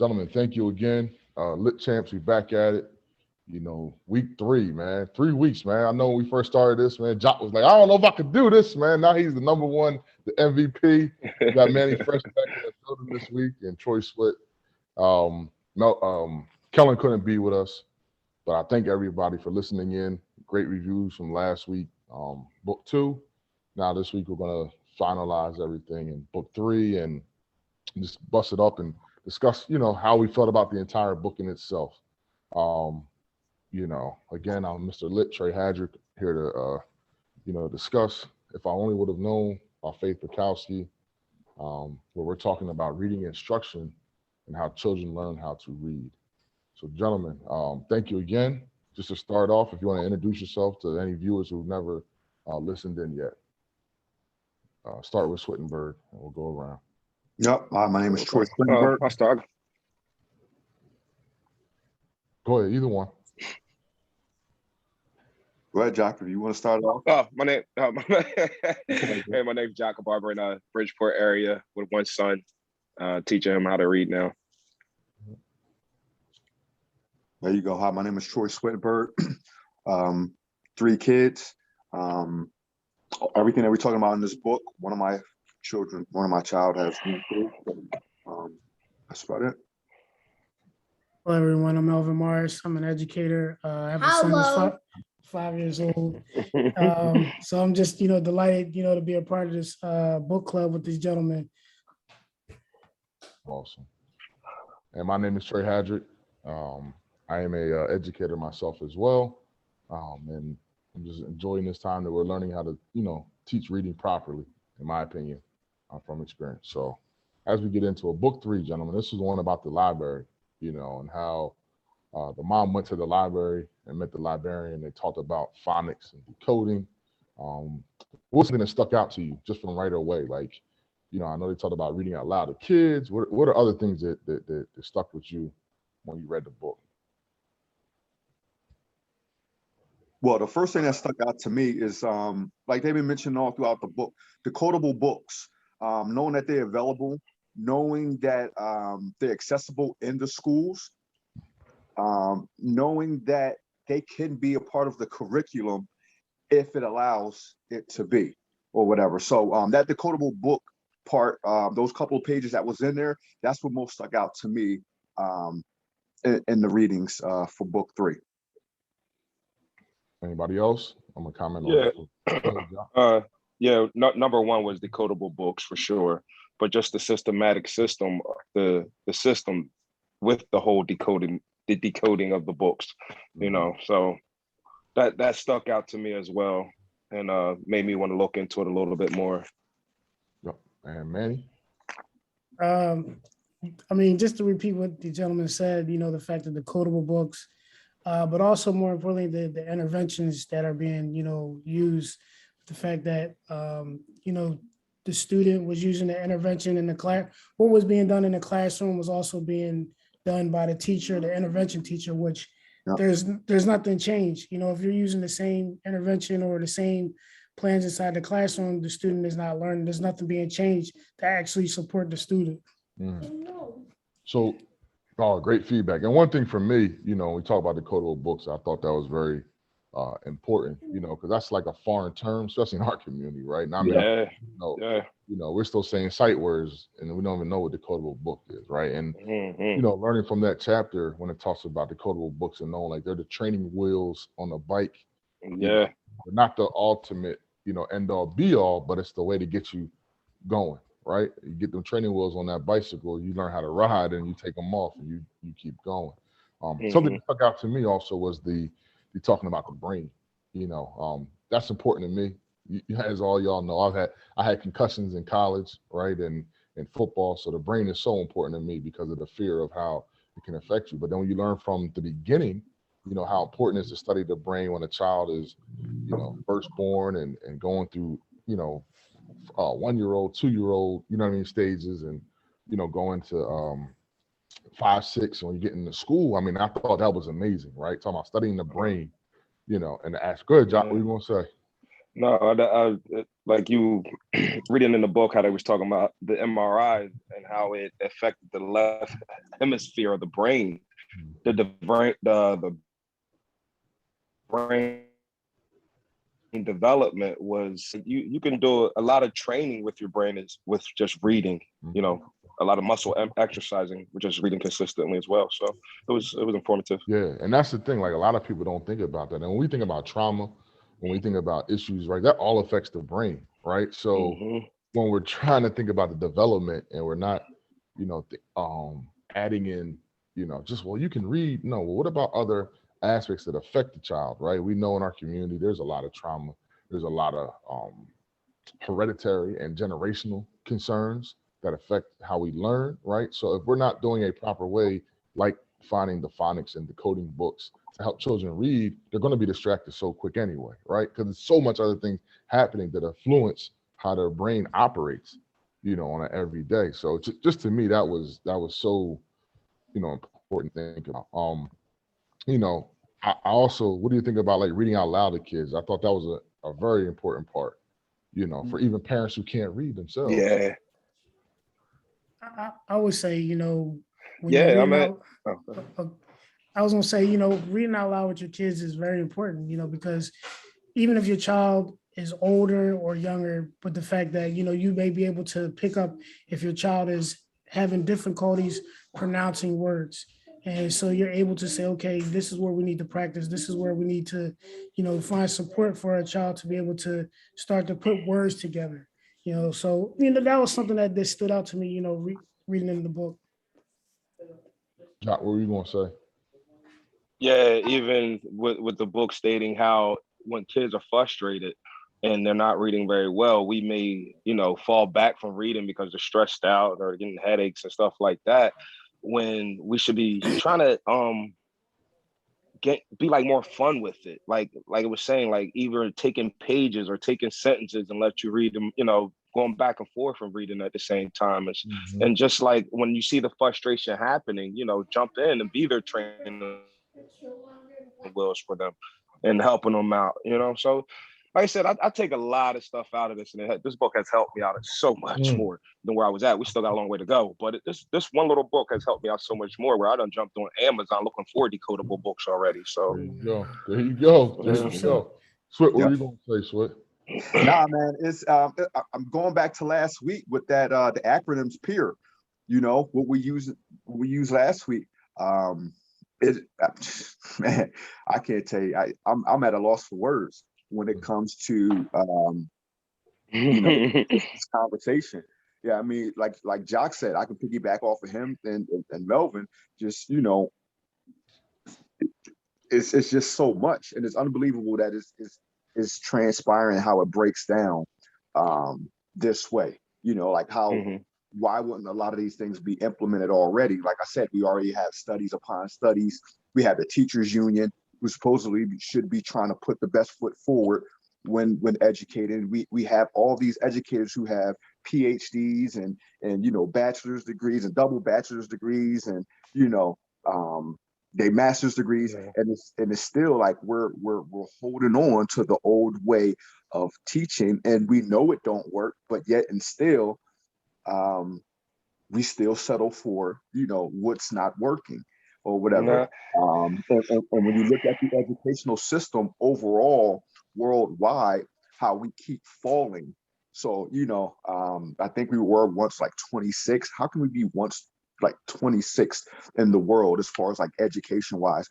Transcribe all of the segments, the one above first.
Gentlemen, thank you again. Lit Champs, we back at it. Week 3, man. 3 weeks, man. I know when we first started this, man, Jock was like, I don't know if I could do this, man. Now he's the number one, the MVP. We got Manny Fresh back in the building this week and Troy Sweat. Kellen couldn't be with us, but I thank everybody for listening in. Great reviews from last week. Book 2. Now this week we're going to finalize everything in book 3 and just bust it up and discuss, how we felt about the entire book in itself. Again, I'm Mr. Lit, Trey Hadrick, here to, discuss If I Only Would Have Known by Faith Borkowsky, where we're talking about reading instruction and how children learn how to read. So, gentlemen, thank you again. Just to start off, if you want to introduce yourself to any viewers who've never listened in yet. Start with Swittenberg, and we'll go around. Yep, my name is Troy Swittenberg. I'll start. Go ahead, either one. Go ahead, Jock, if you want to start off. My name's Jock, a barber in Bridgeport area with one son, teaching him how to read now. There you go. Hi, my name is Troy Swittenberg. 3 kids. Everything that we're talking about in this book, one of my child has been through. That's about it. Hello, everyone. I'm Melvin Morris. I'm an educator. I have a son who's 5 years old. So I'm just, delighted, to be a part of this book club with these gentlemen. Awesome. And my name is Trey Hadrick. I am a educator myself as well. And I'm just enjoying this time that we're learning how to, teach reading properly, in my opinion, from experience. So as we get into book 3, gentlemen, this is the one about the library, and how the mom went to the library and met the librarian. They talked about phonics and decoding. What's something that stuck out to you just from right away? Like, I know they talked about reading out loud to kids. What are other things that stuck with you when you read the book? Well, the first thing that stuck out to me is, like they've been mentioning all throughout the book, decodable books, knowing that they're available, knowing that they're accessible in the schools, knowing that they can be a part of the curriculum if it allows it to be, or whatever. So that decodable book part, those couple of pages that was in there, that's what most stuck out to me in the readings for book 3. Anybody else? I'm gonna comment on that. Number 1 was decodable books for sure, but just the systematic system, the system with the whole decoding of the books, so that stuck out to me as well, and made me want to look into it a little bit more. And Manny? Just to repeat what the gentleman said, the fact that the decodable books, but also more importantly, the interventions that are being, used, the fact that, the student was using the intervention in the class. What was being done in the classroom was also being done by the teacher, the intervention teacher, which there's nothing changed. If you're using the same intervention or the same plans inside the classroom, the student is not learning. There's nothing being changed to actually support the student. So, great feedback. And one thing for me, when we talk about decodable books, I thought that was very important, because that's like a foreign term, especially in our community, right? Now, we're still saying sight words and we don't even know what decodable book is, right? And, learning from that chapter when it talks about decodable books and knowing like they're the training wheels on a bike. They're not the ultimate, end all be all, but it's the way to get you going, right? You get them training wheels on that bicycle, you learn how to ride and you take them off and you keep going. Something that stuck out to me also was you're talking about the brain, that's important to me. As all y'all know, I had concussions in college, right? And in football. So the brain is so important to me because of the fear of how it can affect you. But then when you learn from the beginning, how important it is to study the brain when a child is, first born and going through, 1-year-old, 2-year-old, stages and, going to 5, 6 when you get into school. I thought that was amazing, right? Talking about studying the brain, and ask. Go ahead, John, what are you going to say? No, like you reading in the book how they was talking about the MRI and how it affected the left hemisphere of the brain. The brain development was you can do a lot of training with your brain is with just reading, you know, a lot of muscle exercising with just reading consistently as well. So it was informative. Yeah, and that's the thing. Like a lot of people don't think about that. And when we think about trauma, when we think about issues, right, that all affects the brain, right? So when we're trying to think about the development and we're not, you know, adding in, you know, just well, you can read. No, well, what about other aspects that affect the child, right? We know in our community there's a lot of trauma. There's a lot of hereditary and generational concerns that affect how we learn, right? So if we're not doing a proper way, like finding the phonics and decoding books to help children read, they're going to be distracted so quick anyway, right? Because there's so much other things happening that influence how their brain operates, you know, on an everyday. So just to me, that was so, you know, important to think about. You know, I also, what do you think about like reading out loud to kids? I thought that was a very important part, you know, for even parents who can't read themselves. Yeah. I would say, you know, when you're Yeah, reading out, I was gonna say, you know, reading out loud with your kids is very important, you know, because even if your child is older or younger, but the fact that, you know, you may be able to pick up if your child is having difficulties pronouncing words. And so you're able to say, okay, this is where we need to practice. This is where we need to, you know, find support for a child to be able to start to put words together. You know, so, you know, that was something that stood out to me, you know, reading in the book. What were you going to say? Yeah, even with the book stating how when kids are frustrated and they're not reading very well, we may, you know, fall back from reading because they're stressed out or getting headaches and stuff like that, when we should be trying to be like more fun with it. Like it was saying, like either taking pages or taking sentences and let you read them, you know, going back and forth and reading at the same time. And just like when you see the frustration happening, you know, jump in and be their training wheels for them and helping them out, you know? So like I said, I take a lot of stuff out of this, and this book has helped me out so much more than where I was at. We still got a long way to go, but this one little book has helped me out so much more, where I done jumped on Amazon looking for decodable books already. So there you go. There you go. There you go. Swit, what are you going to say, Swit? Nah, man, it's I'm going back to last week with that the acronyms peer. You know what we used last week. It man, I can't tell you. I'm at a loss for words when it comes to you know this conversation. Yeah, I mean, like Jock said, I can piggyback off of him and Melvin. Just, you know, it's just so much, and it's unbelievable that is transpiring, how it breaks down this way. You know, like how why wouldn't a lot of these things be implemented already? Like I said, we already have studies upon studies. We have the teachers union, who supposedly should be trying to put the best foot forward when educated. We have all these educators who have PhDs and you know, bachelor's degrees and double bachelor's degrees, and you know, they master's degrees, and it's still like we're holding on to the old way of teaching, and we know it don't work, but yet and still we still settle for, you know, what's not working or whatever. And when you look at the educational system overall worldwide, how we keep falling. So, you know, I think we were once like 26. How can we be once like 26th in the world as far as like education wise?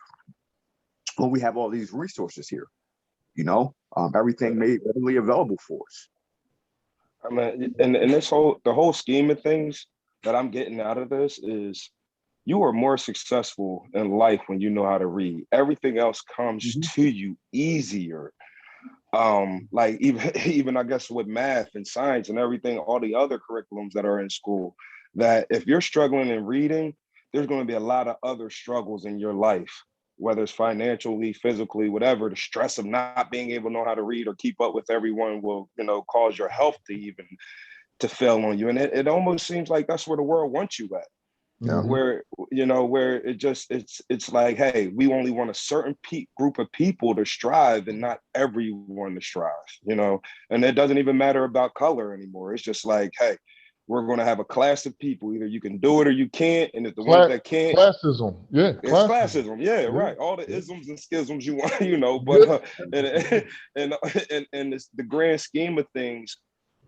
Well, we have all these resources here, you know, everything made readily available for us. I mean, and the whole scheme of things that I'm getting out of this is you are more successful in life when you know how to read. Everything else comes to you easier. Like even I guess with math and science and everything, all the other curriculums that are in school, that if you're struggling in reading, there's going to be a lot of other struggles in your life, whether it's financially, physically, whatever. The stress of not being able to know how to read or keep up with everyone will, you know, cause your health to even to fail on you. And it almost seems like that's where the world wants you at. Yeah. where where it's like, hey, we only want a certain group of people to strive and not everyone to strive, and it doesn't even matter about color anymore. It's just like, hey, we're going to have a class of people. Either you can do it or you can't, and if the ones that can't, classism, yeah, it's classism, yeah, right. All the isms and schisms you want, but and it's the grand scheme of things.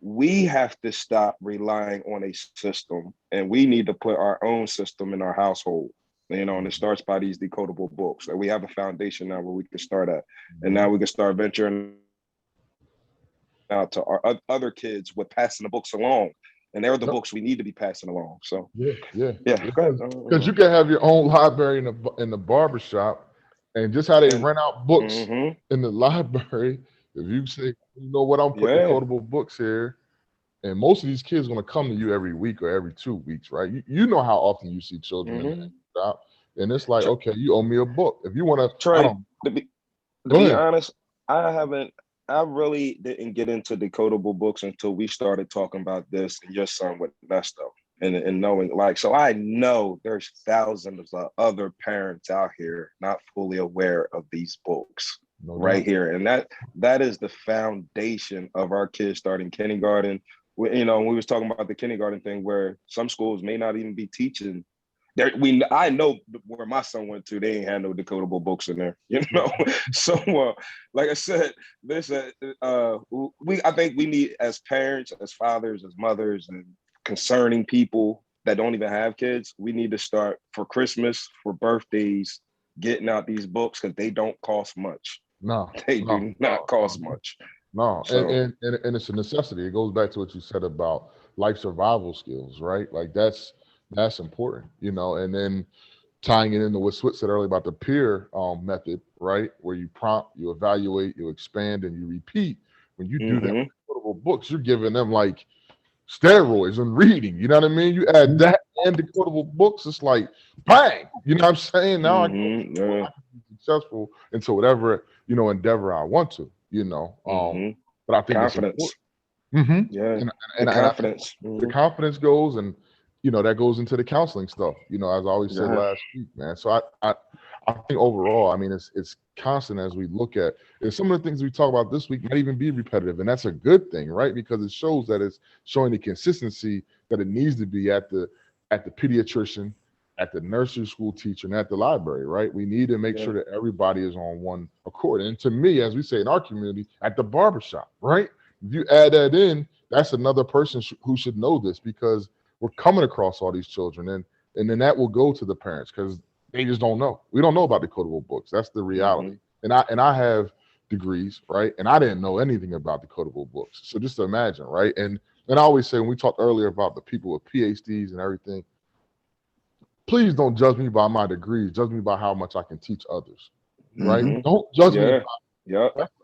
We have to stop relying on a system, and we need to put our own system in our household. And it starts by these decodable books. And we have a foundation now where we can start at, and now we can start venturing out to our other kids with passing the books along. And they're the books we need to be passing along. So yeah. Because you can have your own library in the barbershop, and just how they rent out books in the library. If you say, you know what, I'm putting decodable books here, and most of these kids are going to come to you every week or every 2 weeks, right? You know how often you see children in the shop, and it's like, okay, you owe me a book. If you want to, Trey, to be honest, I really didn't get into decodable books until we started talking about this and your son with Nesto, and knowing, like, so I know there's thousands of other parents out here not fully aware of these books. Right here, and that is the foundation of our kids starting kindergarten. We was talking about the kindergarten thing, where some schools may not even be teaching. I know where my son went to, they ain't had no decodable books in there, So, like I said, I think we need, as parents, as fathers, as mothers, and concerning people that don't even have kids, we need to start for Christmas, for birthdays, getting out these books, because they don't cost much. No, they do not cost much. No, so, and it's a necessity. It goes back to what you said about life survival skills, right? Like that's important, and then tying it into what Swit said earlier about the peer method, right? Where you prompt, you evaluate, you expand, and you repeat. When you do that with decodable books, you're giving them like steroids and reading, you know what I mean? You add that and decodable books, it's like bang, you know what I'm saying? Now I can be successful into whatever endeavor I want to, but I think confidence. And confidence. The confidence goes, and that goes into the counseling stuff, as I always said last week, man. So I think overall, I mean, it's constant as we look at it. Some of the things we talk about this week might even be repetitive, and that's a good thing, right? Because it shows that it's showing the consistency that it needs to be at the pediatrician, at the nursery school teacher, and at the library, right? We need to make sure that everybody is on one accord. And to me, as we say in our community, at the barbershop, right? If you add that in, that's another person who should know this, because we're coming across all these children, and then that will go to the parents, because they just don't know. We don't know about decodable books. That's the reality. And I have degrees, right? And I didn't know anything about decodable books. So just imagine, right? And I always say, when we talked earlier about the people with PhDs and everything, please don't judge me by my degrees. Judge me by how much I can teach others, right? Don't judge me.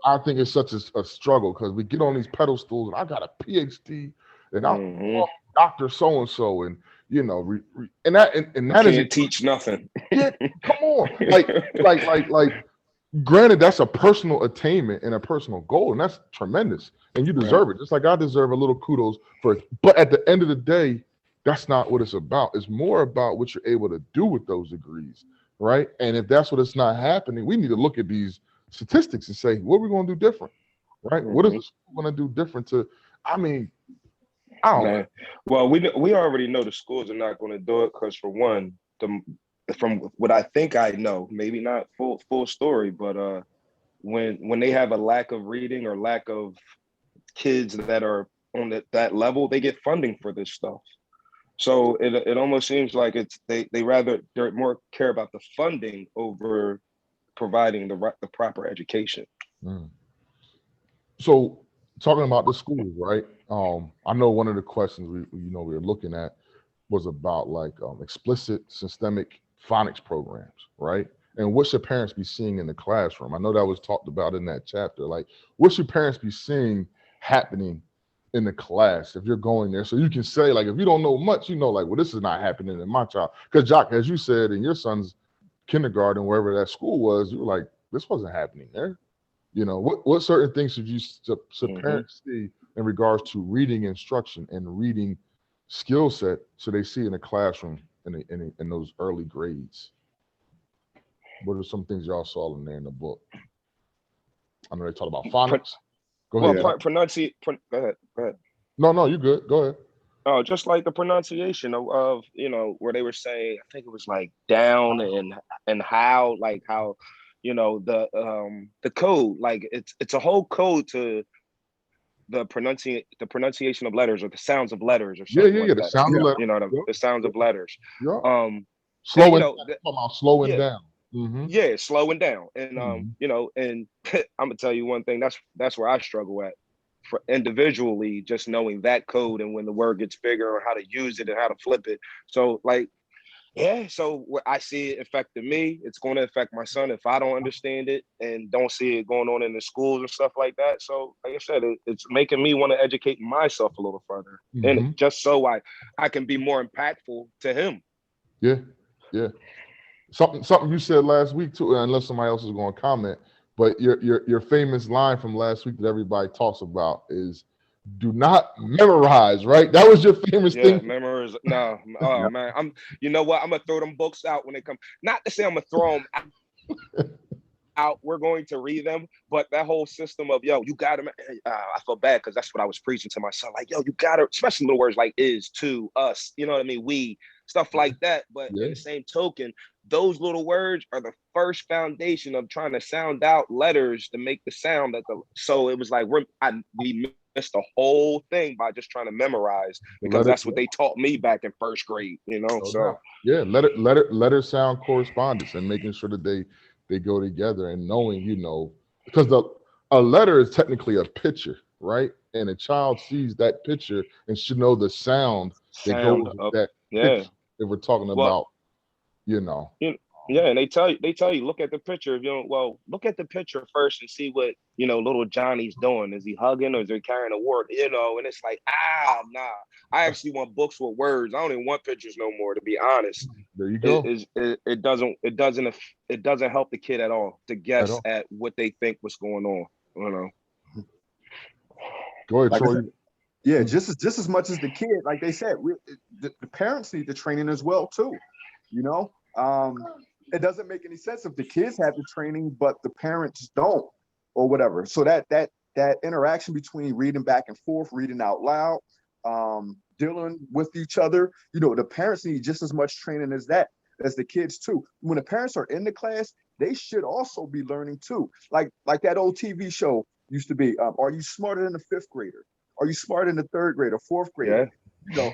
I think it's such a struggle, because we get on these pedestals, and I got a PhD, and I'm Dr. So-and-so, and and that can't teach nothing. Come on, like granted, that's a personal attainment and a personal goal, and that's tremendous, and you deserve it, just like I deserve a little kudos for it. But at the end of the day, that's not what it's about. It's more about what you're able to do with those degrees, right? And if that's what it's not happening, we need to look at these statistics and say, what are we going to do different, right? What is the school going to do different to? I mean, I don't know. Well, we already know the schools are not going to do it, because for one, from what I think I know, maybe not full story, but when they have a lack of reading or lack of kids that are on that level, they get funding for this stuff. So it almost seems like they're more care about the funding over providing the proper education. So talking about the schools, right? I know one of the questions we were looking at was about like explicit systemic phonics programs, right? And what should parents be seeing in the classroom? I know that was talked about in that chapter. Like, what should parents be seeing happening in the class if you're going there? So you can say, like, if you don't know much, like, well, this is not happening in my child. Because Jock, as you said, in your son's kindergarten, wherever that school was, you were like, this wasn't happening there. What certain things should parents see in regards to reading instruction and reading skill set should they see in the classroom in those early grades? What are some things y'all saw in there in the book? I know they talk about phonics. Go ahead. Well, go ahead. No, you good. Go ahead. Oh, just like the pronunciation of where they were saying, I think it was like down and how, like how, the code, like it's a whole code to the pronunciation of letters or the sounds of letters or something like The that. sound of letters. The sounds of letters. Yeah. Slowing down. Mm-hmm. Yeah, slowing down. And Mm-hmm. and I'm gonna tell you one thing, that's where I struggle at. For individually, just knowing that code and when the word gets bigger or how to use it and how to flip it. So like, yeah, so what I see it affecting me, it's going to affect my son if I don't understand it and don't see it going on in the schools and stuff like that. So like I said, it's making me want to educate myself a little further, Mm-hmm. and just so I can be more impactful to him. Yeah. Something you said last week too, unless somebody else is going to comment. But your famous line from last week that everybody talks about is, "Do not memorize." Right? That was your famous thing. Yeah, memorize. No, oh man, You know what? I'm gonna throw them books out when they come. Not to say I'm gonna throw them out. We're going to read them, but that whole system of you got to. I feel bad because that's what I was preaching to my son. Like, you got to, especially little words like is, to, us. You know what I mean? We, stuff like that. But in the same token, those little words are the first foundation of trying to sound out letters to make the sound so it was like we missed the whole thing by just trying to memorize, because that's what they taught me back in first grade, so yeah, letter sound correspondence and making sure that they go together, and knowing, because a letter is technically a picture, right? And a child sees that picture and should know the sound that goes with that picture. If we're talking about, Yeah, and they tell you, look at the picture. If you don't, look at the picture first and see what little Johnny's doing. Is he hugging or is he carrying a word? And it's like, nah. I actually want books with words. I don't even want pictures no more, to be honest. There you go. It doesn't help the kid at all to guess at what they think was going on. Go ahead, Troy. Yeah, just as much as the kid, like they said, the parents need the training as well too. It doesn't make any sense if the kids have the training but the parents don't, or whatever. So that interaction between reading back and forth, reading out loud, dealing with each other, the parents need just as much training as the kids too. When the parents are in the class, they should also be learning too. Like that old TV show used to be, are you smarter than the fifth grader? Are you smarter than the third grader, fourth grader? Yeah.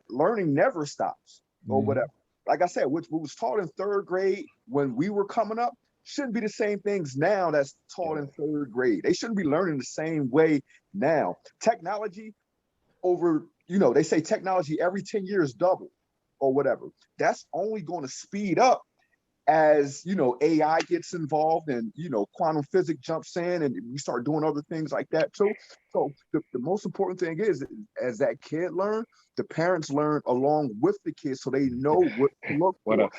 Learning never stops, or whatever. Like I said, what was taught in third grade when we were coming up shouldn't be the same things now that's taught in third grade. They shouldn't be learning the same way now. Technology they say technology every 10 years double or whatever. That's only going to speed up as, AI gets involved and, quantum physics jumps in and we start doing other things like that too. So the most important thing is, as that kid learns, the parents learn along with the kids so they know what to look for.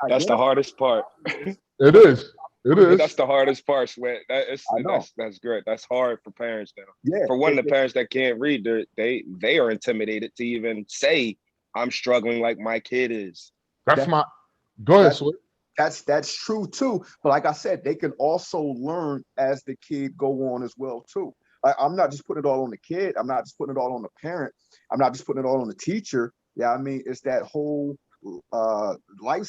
That's the hardest part. It is. That's the hardest part, Sweat. That's great. That's hard for parents now. Yeah. For one, the parents that can't read, they are intimidated to even say, I'm struggling like my kid is. Go ahead, Sweat. That's true too. But like I said, they can also learn as the kid go on as well too. I'm not just putting it all on the kid. I'm not just putting it all on the parent. I'm not just putting it all on the teacher. Yeah, I mean, it's that whole life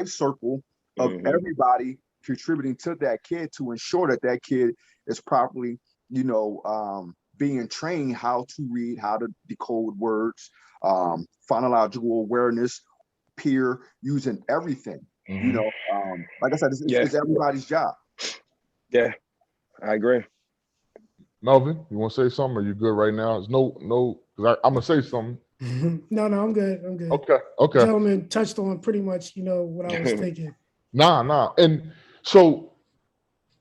circle of everybody contributing to that kid to ensure that kid is properly, being trained how to read, how to decode words, phonological awareness, peer, using everything. Like I said, it's everybody's job. Yeah, I agree. Melvin, you want to say something? Are you good right now? There's no, because I'm gonna say something. No, I'm good. Okay. Gentlemen touched on pretty much, what I was thinking. Nah. And so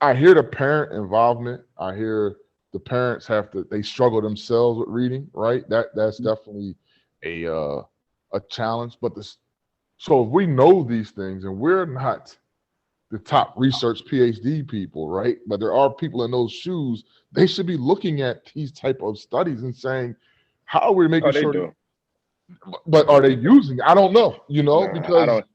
I hear the parent involvement. I hear the parents they struggle themselves with reading, right? That's definitely a challenge. But so if we know these things and we're not the top research PhD people, right? But there are people in those shoes, they should be looking at these type of studies and saying, how are we making sure But are they using it? I don't know, Nah, I don't.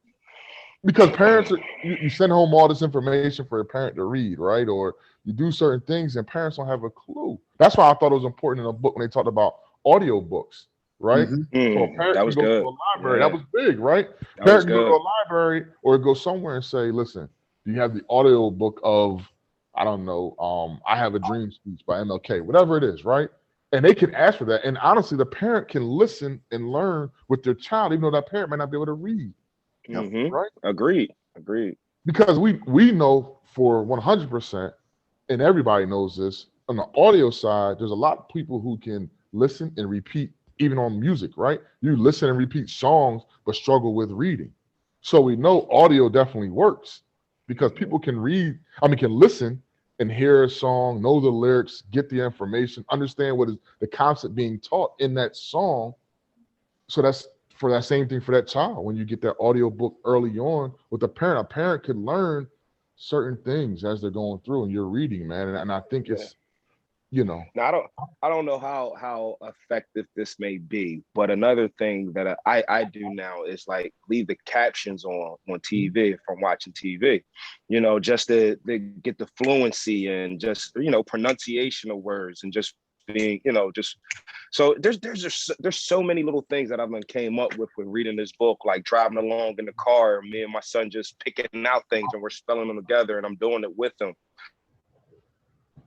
because parents you send home all this information for a parent to read, right? Or you do certain things and parents don't have a clue. That's why I thought it was important in a book when they talked about audio books, right? So a parent That can was go to good. a library. Yeah, That was big, right? that was Parent can go to good. a library or go somewhere and say, listen, do you have the audio book of, I don't know, I Have a Dream speech by MLK, whatever it is, right? And they can ask for that. And honestly, the parent can listen and learn with their child, even though that parent might not be able to read, right? Agreed. Because we know for 100%, and everybody knows this, on the audio side, there's a lot of people who can listen and repeat, even on music, right? You listen and repeat songs, but struggle with reading. So we know audio definitely works because people can can listen and hear a song, know the lyrics, get the information, understand what is the concept being taught in that song. So that's for that same thing for that child. When you get that audio book early on with a parent could learn certain things as they're going through and you're reading, man. And I think it's, Now I don't know how effective this may be, but another thing that I do now is like leave the captions on TV if I'm watching TV, just to get the fluency and just pronunciation of words and just being just so there's so many little things that I've came up with reading this book, like driving along in the car, me and my son just picking out things and we're spelling them together and I'm doing it with him.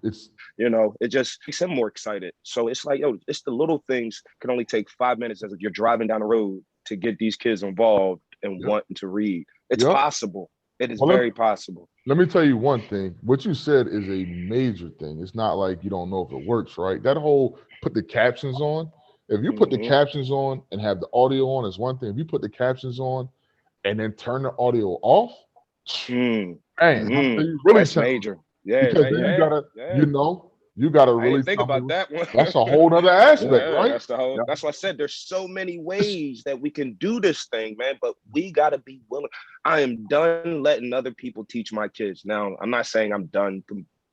It just makes him more excited. So it's like, it's the little things can only take 5 minutes as if you're driving down the road to get these kids involved and wanting to read. It's possible. It is very possible. Let me tell you one thing. What you said is a major thing. It's not like you don't know if it works, right? That whole put the captions on. If you put the captions on and have the audio on is one thing. If you put the captions on and then turn the audio off, man, you really that's major. Yeah, because then you gotta really think about that one. That's a whole other aspect, right? That's why I said there's so many ways that we can do this thing, man. But we gotta be willing. I am done letting other people teach my kids. Now, I'm not saying I'm done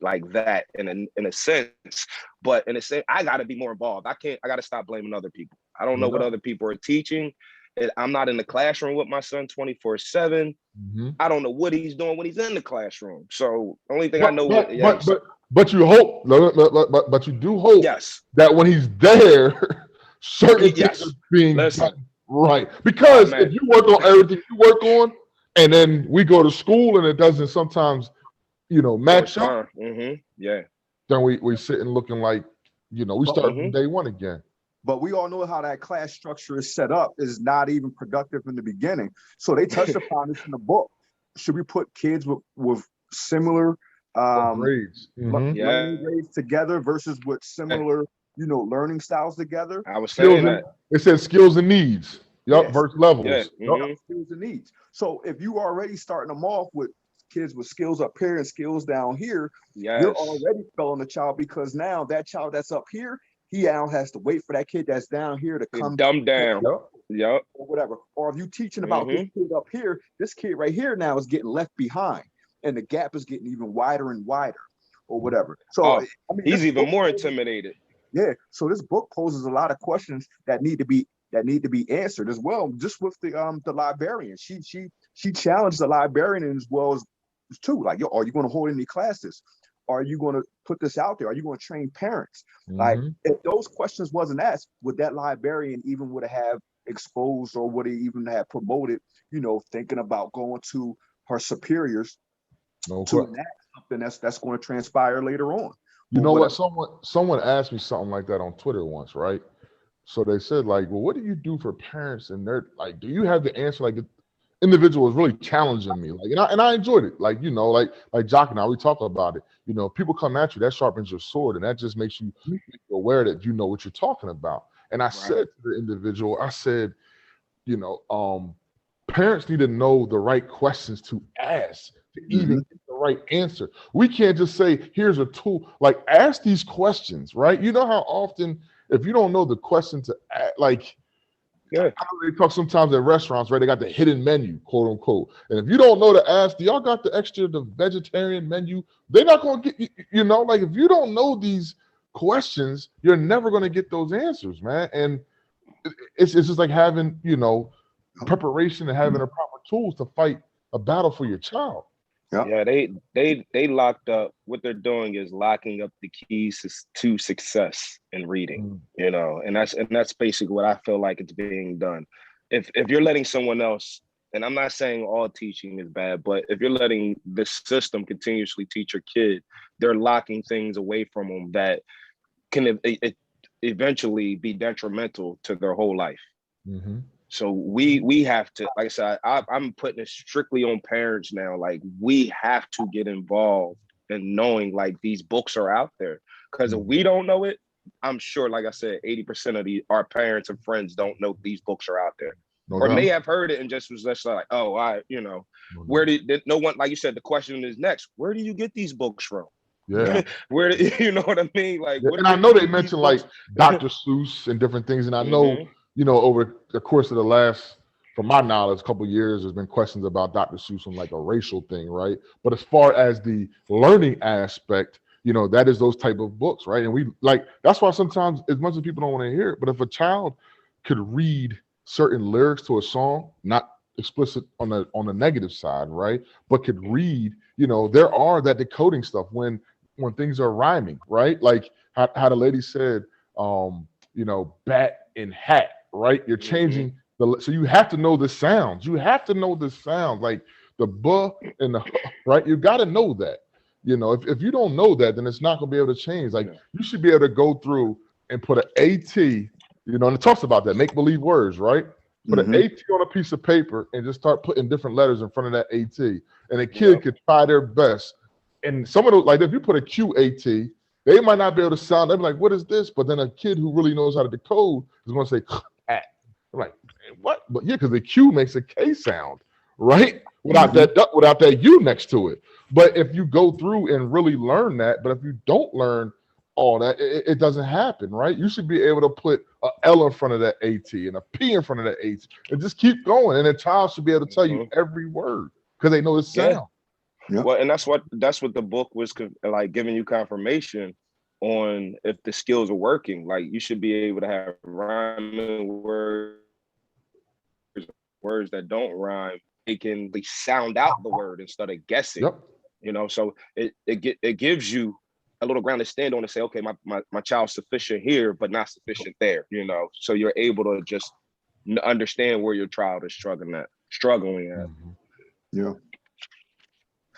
like that in a sense, but in a sense, I gotta be more involved. I gotta stop blaming other people. I don't know what other people are teaching. I'm not in the classroom with my son 24/7. I don't know what he's doing when he's in the classroom. So the only thing I know, but you hope, but you do hope, that when he's there, certain things are being done right. Because if you work on everything you work on, and then we go to school and it doesn't sometimes, match up, then we sitting looking like, we start from day one again. But we all know how that class structure is set up is not even productive in the beginning. So they touched upon this in the book. Should we put kids with similar grades, learning grades together versus with similar, learning styles together? I was saying that. It says skills and needs. Versus levels. Skills and needs. So if you already starting them off with kids with skills up here and skills down here, you're already failing the child, because now that child that's up here, he now has to wait for that kid that's down here to come dumb down. Or whatever. Or if you teaching about this kid up here, this kid right here now is getting left behind, and the gap is getting even wider and wider, or whatever. So he's even more intimidated. Yeah. So this book poses a lot of questions that need to be answered as well. Just with the librarian, she challenged the librarian as well as too. Like, are you going to hold any classes? Are you going to put this out there? Are you going to train parents? Like, if those questions wasn't asked, would that librarian even would have exposed, or would he even have promoted, thinking about going to her superiors to enact something that's going to transpire later on? You know what? Someone asked me something like that on Twitter once, right? So they said, like, well, what do you do for parents? And they're like, do you have the answer? Like, the individual was really challenging me, like, and I enjoyed it. Like, like Jock and I, we talked about it. People come at you, that sharpens your sword, and that just makes you aware that you know what you're talking about. And I said to the individual, I said, parents need to know the right questions to ask to even get the right answer. We can't just say, here's a tool. Like, ask these questions, right? You know how often, if you don't know the question to ask, like, I know they talk sometimes at restaurants, right? They got the hidden menu, quote unquote. And if you don't know to ask, do y'all got the vegetarian menu? They're not going to get, like, if you don't know these questions, you're never going to get those answers, man. And it's just like having, preparation and having the proper tools to fight a battle for your child. Yeah, they locked up. What they're doing is locking up the keys to success in reading, and that's basically what I feel like it's being done. If you're letting someone else, and I'm not saying all teaching is bad, but if you're letting the system continuously teach your kid, they're locking things away from them that can eventually be detrimental to their whole life. Mm-hmm. So we have to, like I said, I'm putting it strictly on parents now. Like, we have to get involved in knowing like these books are out there. Because if we don't know it, I'm sure, like I said, 80% of our parents and friends don't know these books are out there. Or may have heard it and just was just like, oh, where did no one, like you said, the question is next, where do you get these books from? Yeah. Where you know what I mean? Like, and I know they mentioned like Dr. Seuss and different things, and I know over the course of the last, from my knowledge, a couple of years, there's been questions about Dr. Seuss on like a racial thing, right? But as far as the learning aspect, that is those type of books, right? And we like, that's why sometimes, as much as people don't want to hear it, but if a child could read certain lyrics to a song, not explicit on the negative side, right? But could read, there are that decoding stuff when things are rhyming, right? Like how the lady said, bat and hat, right? You're changing so you have to know the sounds. You have to know the sounds, like the buh and the right. You got to know that. If you don't know that, then it's not gonna be able to change. Like you should be able to go through and put an AT, and it talks about that make believe words, right? Put an AT on a piece of paper and just start putting different letters in front of that AT, and a kid could try their best. And some of those, like if you put a QAT, they might not be able to sound. They're like, "What is this?" But then a kid who really knows how to decode is going to say "cat." I'm like, "What?" But yeah, because the Q makes a K sound, right? Without that U next to it. But if you go through and really learn that, but if you don't learn all that, it doesn't happen, right? You should be able to put an L in front of that AT and a P in front of that AT, and just keep going. And a child should be able to tell you every word because they know the sound. Yeah. Well, and that's what the book was like, giving you confirmation on if the skills are working. Like, you should be able to have rhyming words that don't rhyme. It can sound out the word instead of guessing. Yep. So it gives you a little ground to stand on and say, okay, my child's sufficient here, but not sufficient there. So you're able to just understand where your child is struggling at. Yeah.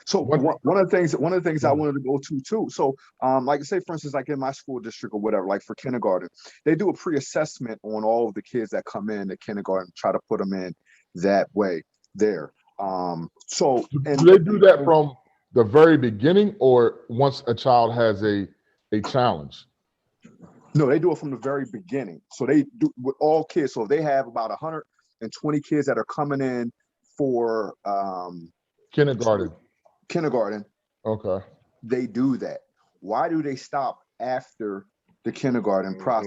So one of the things I wanted to go to too. So like say, for instance, like in my school district or whatever, like for kindergarten, they do a pre-assessment on all of the kids that come in to kindergarten, try to put them in that way there. So do they do that from the very beginning or once a child has a challenge? No, they do it from the very beginning. So they do with all kids. So they have about 120 kids that are coming in for kindergarten. Okay. They do that. Why do they stop after the kindergarten process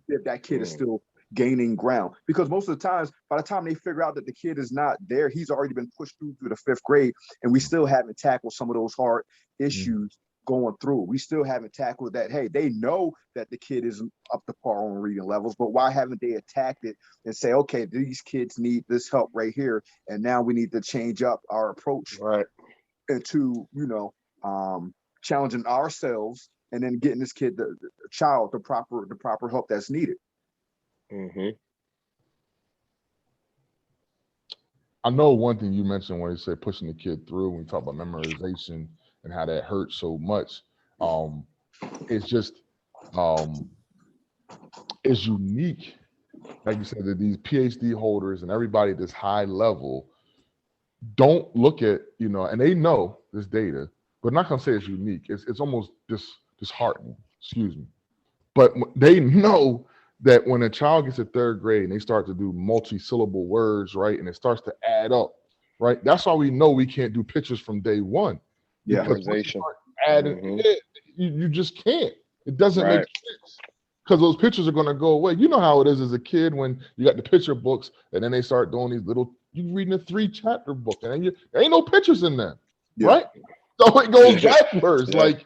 if that kid is still gaining ground? Because most of the times, by the time they figure out that the kid is not there, he's already been pushed through the 5th grade, and we still haven't tackled some of those hard issues going through. We still haven't tackled that. Hey, they know that the kid isn't up to par on reading levels, but why haven't they attacked it and say, okay, these kids need this help right here, and now we need to change up our approach into challenging ourselves and then getting this kid, the child, the proper help that's needed. I know one thing you mentioned when you say pushing the kid through, when we talk about memorization and how that hurts so much. It's just it's unique, like you said, that these PhD holders and everybody at this high level don't look at, and they know this data, but I'm not gonna say it's unique. It's almost disheartening, excuse me. But they know that when a child gets to 3rd grade and they start to do multi-syllable words, right, and it starts to add up, right, that's why we know we can't do pictures from day one. Because once you start adding it, you just can't. It doesn't make sense. Because those pictures are going to go away. You know how it is as a kid when you got the picture books and then they start doing these little, you reading a 3-chapter book and then there ain't no pictures in there, right? So it goes backwards. Like,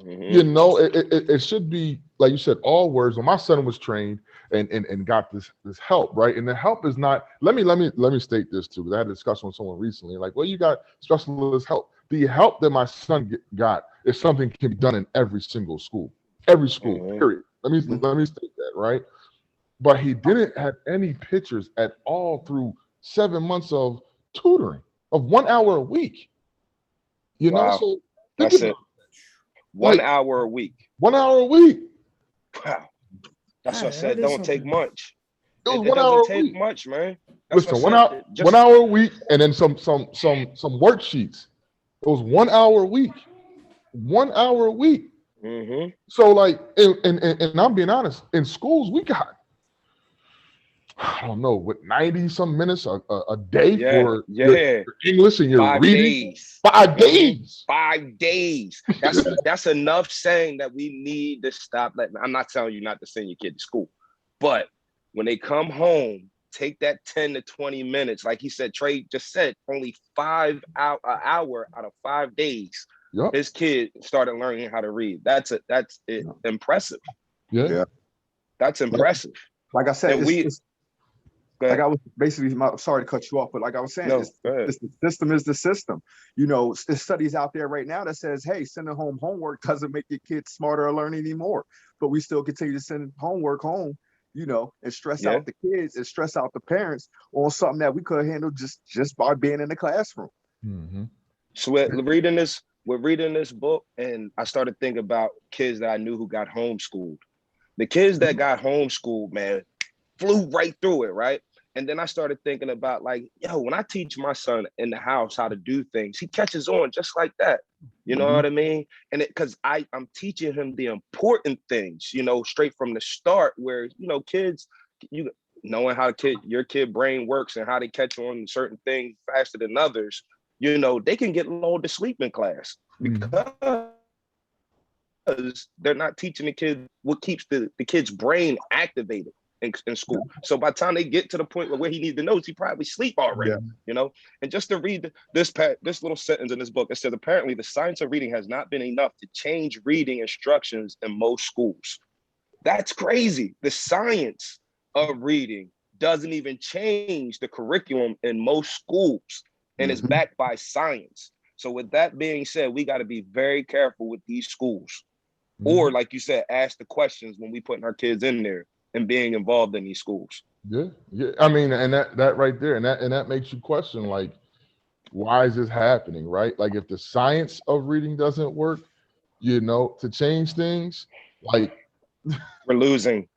it should be like you said, all words. When my son was trained and got this help, right? And the help is not. Let me state this too. Because I had a discussion with someone recently. Like, well, you got specialist help. The help that my son got is something that can be done in every single school. Every school, period. Let me state that, right? But he didn't have any pictures at all through 7 months of tutoring of 1 hour a week. You know, Wow. so That's it. 1 hour a week. 1 hour a week. Wow. That's what I that said. is Don't take something. much. It was It 1 hour doesn't a take week. much, man. That's Listen, what I said. 1 hour a week, and then some worksheets. It was 1 hour a week. 1 hour a week. Mm-hmm. So like, and I'm being honest, in schools we got, I don't know, what 90 some minutes a day for your English and your 5 reading. days. 5 days. 5 days. That's enough saying that we need to stop. I'm not telling you not to send your kid to school, but when they come home, take that 10 to 20 minutes. Like he said, Trey just said, only an hour out of 5 days. Yep. His kid started learning how to read. That's impressive. Yeah. That's impressive. Like I said, And like I was basically, sorry to cut you off, but like I was saying, the system is the system. You know, there's studies out there right now that says, hey, sending home homework doesn't make your kids smarter or learn anymore. But we still continue to send homework home, you know, and stress out the kids and stress out the parents on something that we could handle just by being in the classroom. Mm-hmm. So we're reading this book, and I started thinking about kids that I knew who got homeschooled. The kids that got homeschooled, man, flew right through it, right? And then I started thinking about like, when I teach my son in the house how to do things, he catches on just like that. You know what I mean? And because I'm teaching him the important things, you know, straight from the start, where, you know, kids, you knowing how your kid brain works and how they catch on certain things faster than others, you know, they can get lulled to sleep in class because they're not teaching the kid what keeps the kid's brain activated in school. So by the time they get to the point where he needs the notes, he probably sleep already, you know? And just to read this little sentence in this book, it says, apparently the science of reading has not been enough to change reading instructions in most schools. That's crazy. The science of reading doesn't even change the curriculum in most schools, and it's backed by science. So with that being said, we got to be very careful with these schools. Or like you said, ask the questions when we putting our kids in there and being involved in these schools. Yeah. I mean, and that right there, and that makes you question, like, why is this happening, right? Like, if the science of reading doesn't work, you know, to change things, like, we're losing.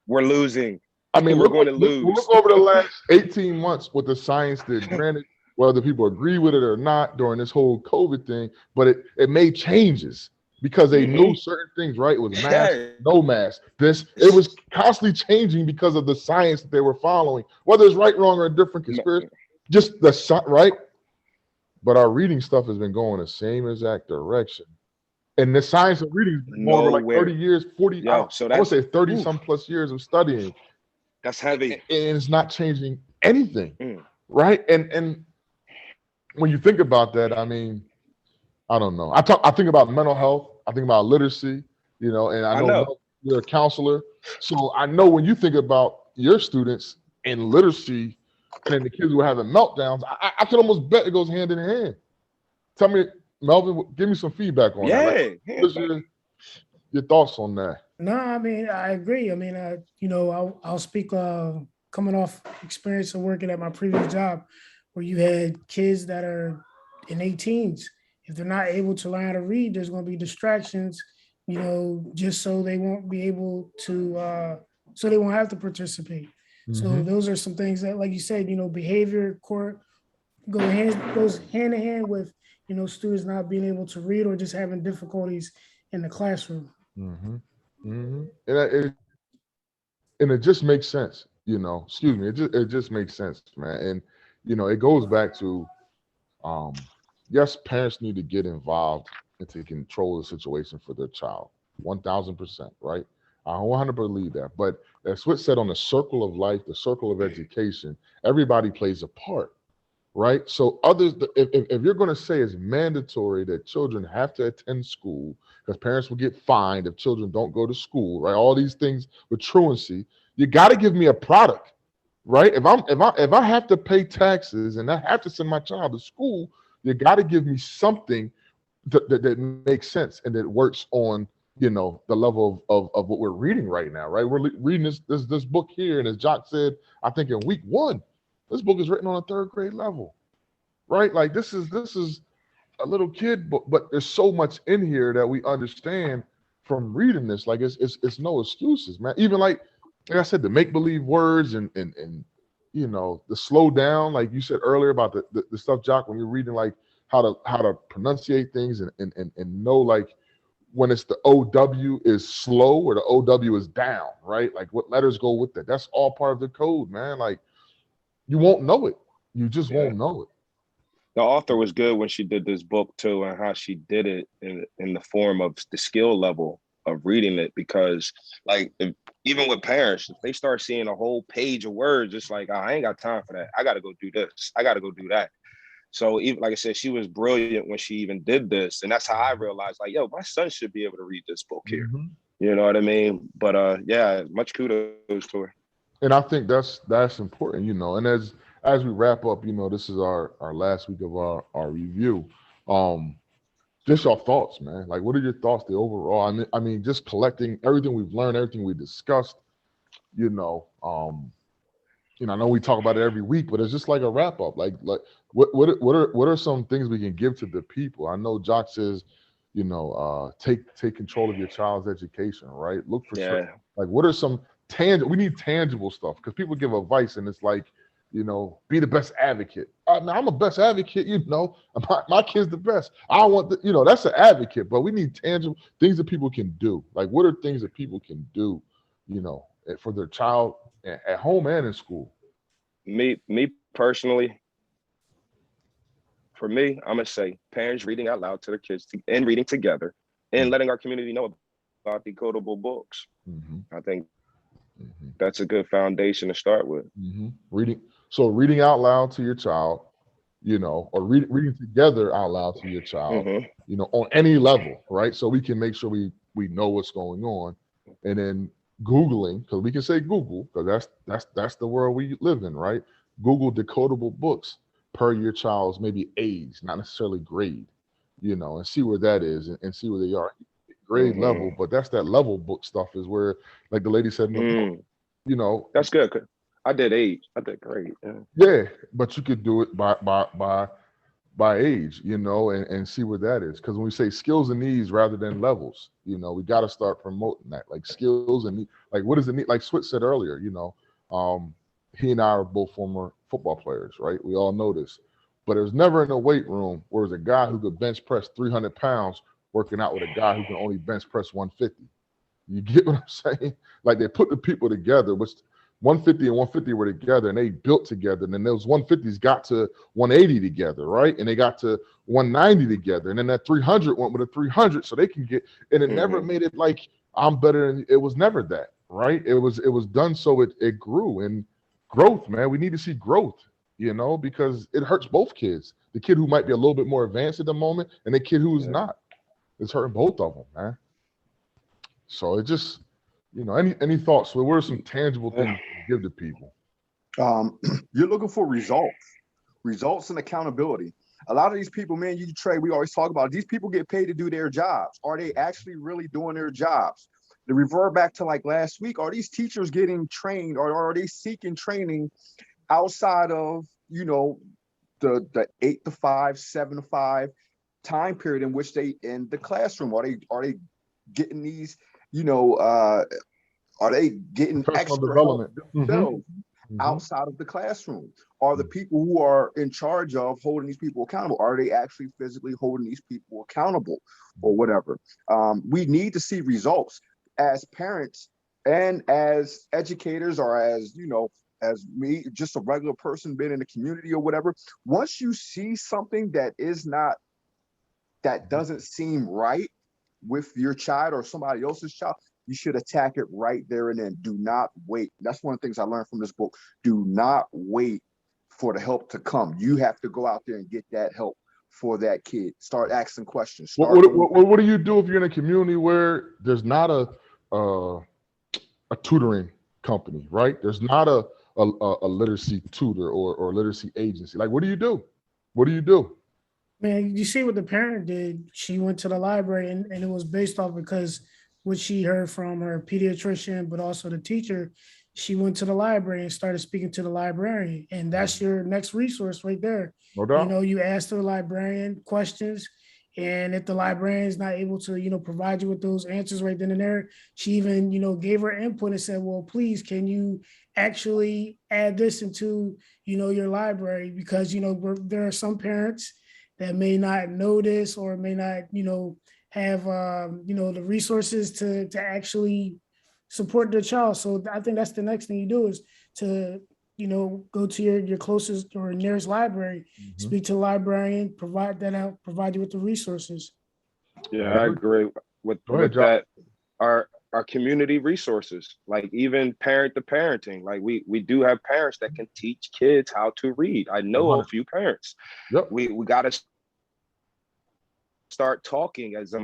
I mean, we're going to lose. Look over the last 18 months what the science did. Granted, whether people agree with it or not during this whole COVID thing, but it made changes. Because they knew certain things, right? It was mask, no mask. It was constantly changing because of the science that they were following, whether it's right, wrong, or a different conspiracy. Just right. But our reading stuff has been going the same exact direction. And the science of reading is more over like 30 years, 40, I would say 30 some plus years of studying. That's heavy. And it's not changing anything, right? And when you think about that, I mean, I don't know. I think about mental health. I think about literacy, you know, and I know you're a counselor. So I know when you think about your students and literacy and the kids who are having meltdowns, I can almost bet it goes hand in hand. Tell me, Melvin, give me some feedback on that. Like, what's your thoughts on that? No, I mean, I agree. I mean, you know, I'll speak coming off experience of working at my previous job where you had kids that are in their teens. If they're not able to learn how to read, there's going to be distractions, you know, just so they won't be able to, so they won't have to participate. So those are some things that, like you said, you know, behavior goes hand in hand with, you know, students not being able to read or just having difficulties in the classroom. And it just makes sense, you know. Excuse me, it just makes sense, man. And you know, it goes back to, yes, parents need to get involved and to control the situation for their child, 1000%, right? I 100% believe that. But as Switch said, on the circle of life, the circle of education, everybody plays a part. right? So others, if you're going to say it's mandatory that children have to attend school because parents will get fined if children don't go to school, right? All these things with truancy, you got to give me a product, right? If I have to pay taxes and I have to send my child to school, you got to give me something that makes sense and that works on the level of what we're reading right now, right? We're reading this book here, and as Jock said, I think in week 1, this book is written on a 3rd grade level, right? Like this is a little kid book, but there's so much in here that we understand from reading this. Like it's no excuses, man. Even like I said, the make believe words and the slow down, like you said earlier about the stuff, Jock, when you're reading like how to pronunciate things and know like when it's the OW is slow or the OW is down, right? Like what letters go with that. That's all part of the code, man. Like you won't know it. You just won't know it. The author was good when she did this book too, and how she did it in the form of the skill level of reading it, because like even with parents, if they start seeing a whole page of words, it's like, oh, I ain't got time for that. I got to go do this. I got to go do that. So even like I said, she was brilliant when she even did this. And that's how I realized like, yo, my son should be able to read this book here. Mm-hmm. You know what I mean? But yeah, much kudos to her. And I think that's important, and as we wrap up, this is our last week of our review. Just your thoughts, man. Like what are your thoughts, the overall? I mean, just collecting everything we've learned, everything we discussed, I know we talk about it every week, but it's just like a wrap up. Like what are some things we can give to the people? I know Jock says, take control of your child's education, right? Look for certain, like what are some tangible? We need tangible stuff because people give advice and it's like, be the best advocate. Now I'm a best advocate, my kid's the best. I want that's an advocate, but we need tangible things that people can do. Like what are things that people can do, for their child at home and in school? Me personally, for me, I'm gonna say parents reading out loud to their kids and reading together and letting our community know about decodable books. I think that's a good foundation to start with. Reading out loud to your child, or reading together out loud to your child, on any level, right? So we can make sure we know what's going on, and then Googling, because we can say Google, because that's the world we live in, right? Google decodable books per your child's maybe age, not necessarily grade, and see where that is and see where they are. Grade level, but that's that level book stuff is where, like the lady said in the book, that's good. I did grade. Yeah, but you could do it by age, and see where that is. Because when we say skills and needs rather than levels, we got to start promoting that, like skills and like what is the need? Like Switch said earlier, he and I are both former football players, right? We all know this, but there's never in a weight room where there's a guy who could bench press 300 pounds working out with a guy who can only bench press 150. You get what I'm saying? Like they put the people together, which 150 and 150 were together and they built together. And then those 150s got to 180 together, right? And they got to 190 together. And then that 300 went with a 300 so they can get, and it never made it like I'm better than, it was never that, right? It was done so it grew. And growth, man, we need to see growth, because it hurts both kids. The kid who might be a little bit more advanced at the moment and the kid who's not. It's hurting both of them, man. So it just, any thoughts? What are some tangible things to give to people? You're looking for results and accountability. A lot of these people, man, we always talk about, these people get paid to do their jobs. Are they actually really doing their jobs? To revert back to like last week, are these teachers getting trained or are they seeking training outside of, the 8 to 5, 7 to 5 time period in which they in the classroom? Are they getting these, are they getting extra development outside of the classroom? Are the people who are in charge of holding these people accountable, are they actually physically holding these people accountable or whatever? We need to see results as parents and as educators, or as me, just a regular person being in the community or whatever. Once you see something that doesn't seem right with your child or somebody else's child, you should attack it right there and then. Do not wait. That's one of the things I learned from this book. Do not wait for the help to come. You have to go out there and get that help for that kid. Start asking questions. What do you do if you're in a community where there's not a tutoring company, right? There's not a literacy tutor or literacy agency. Like, what do you do? What do you do? Man, you see what the parent did. She went to the library, and it was based off because what she heard from her pediatrician, but also the teacher. She went to the library and started speaking to the librarian. And that's your next resource right there. No doubt. You know, you ask the librarian questions, and if the librarian is not able to, provide you with those answers right then and there, she even, gave her input and said, well, please, can you actually add this into, your library? Because, there are some parents that may not know this or may not, have, the resources to actually support their child. So I think that's the next thing you do is to, go to your closest or nearest library, speak to the librarian, provide that out, provide you with the resources. Yeah, I agree with that. Our community resources, like even parent to parenting, like we do have parents that can teach kids how to read. I know a few parents. Yep. We got to start talking as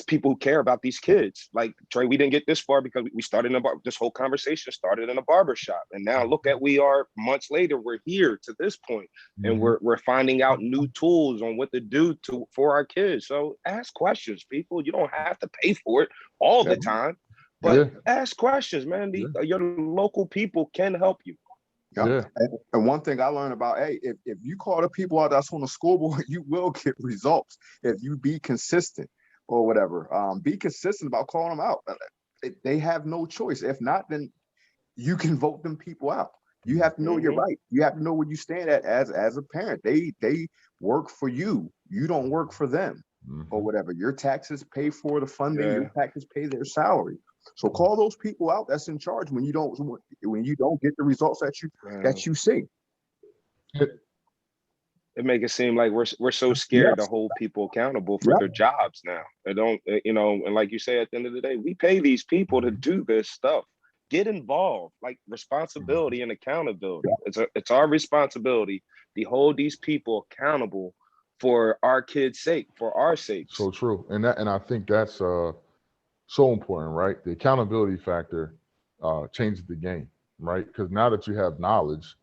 people who care about these kids. Like Trey, we didn't get this far because we started this whole conversation started in a barber shop, and now look at we are months later. We're here to this point, and we're finding out new tools on what to do for our kids. So ask questions, people. You don't have to pay for it all the time, but ask questions, man. Your local people can help you. Yeah. And one thing I learned about, if you call the people out that's on the scoreboard, you will get results if you be consistent or whatever. Be consistent about calling them out. They have no choice. If not, then you can vote them people out. You have to know you're right. You have to know where you stand at as a parent. They work for you. You don't work for them or whatever. Your taxes pay for the funding. Your taxes pay their salary. So call those people out that's in charge when you don't get the results that you see. It make it seem like we're so scared to hold people accountable for their jobs now. They don't, and like you say, at the end of the day, we pay these people to do this stuff. Get involved, like responsibility and accountability. It's our responsibility to hold these people accountable for our kids' sake, for our sake. So true, and I think that's so important, right? The accountability factor changes the game, right? Because now that you have knowledge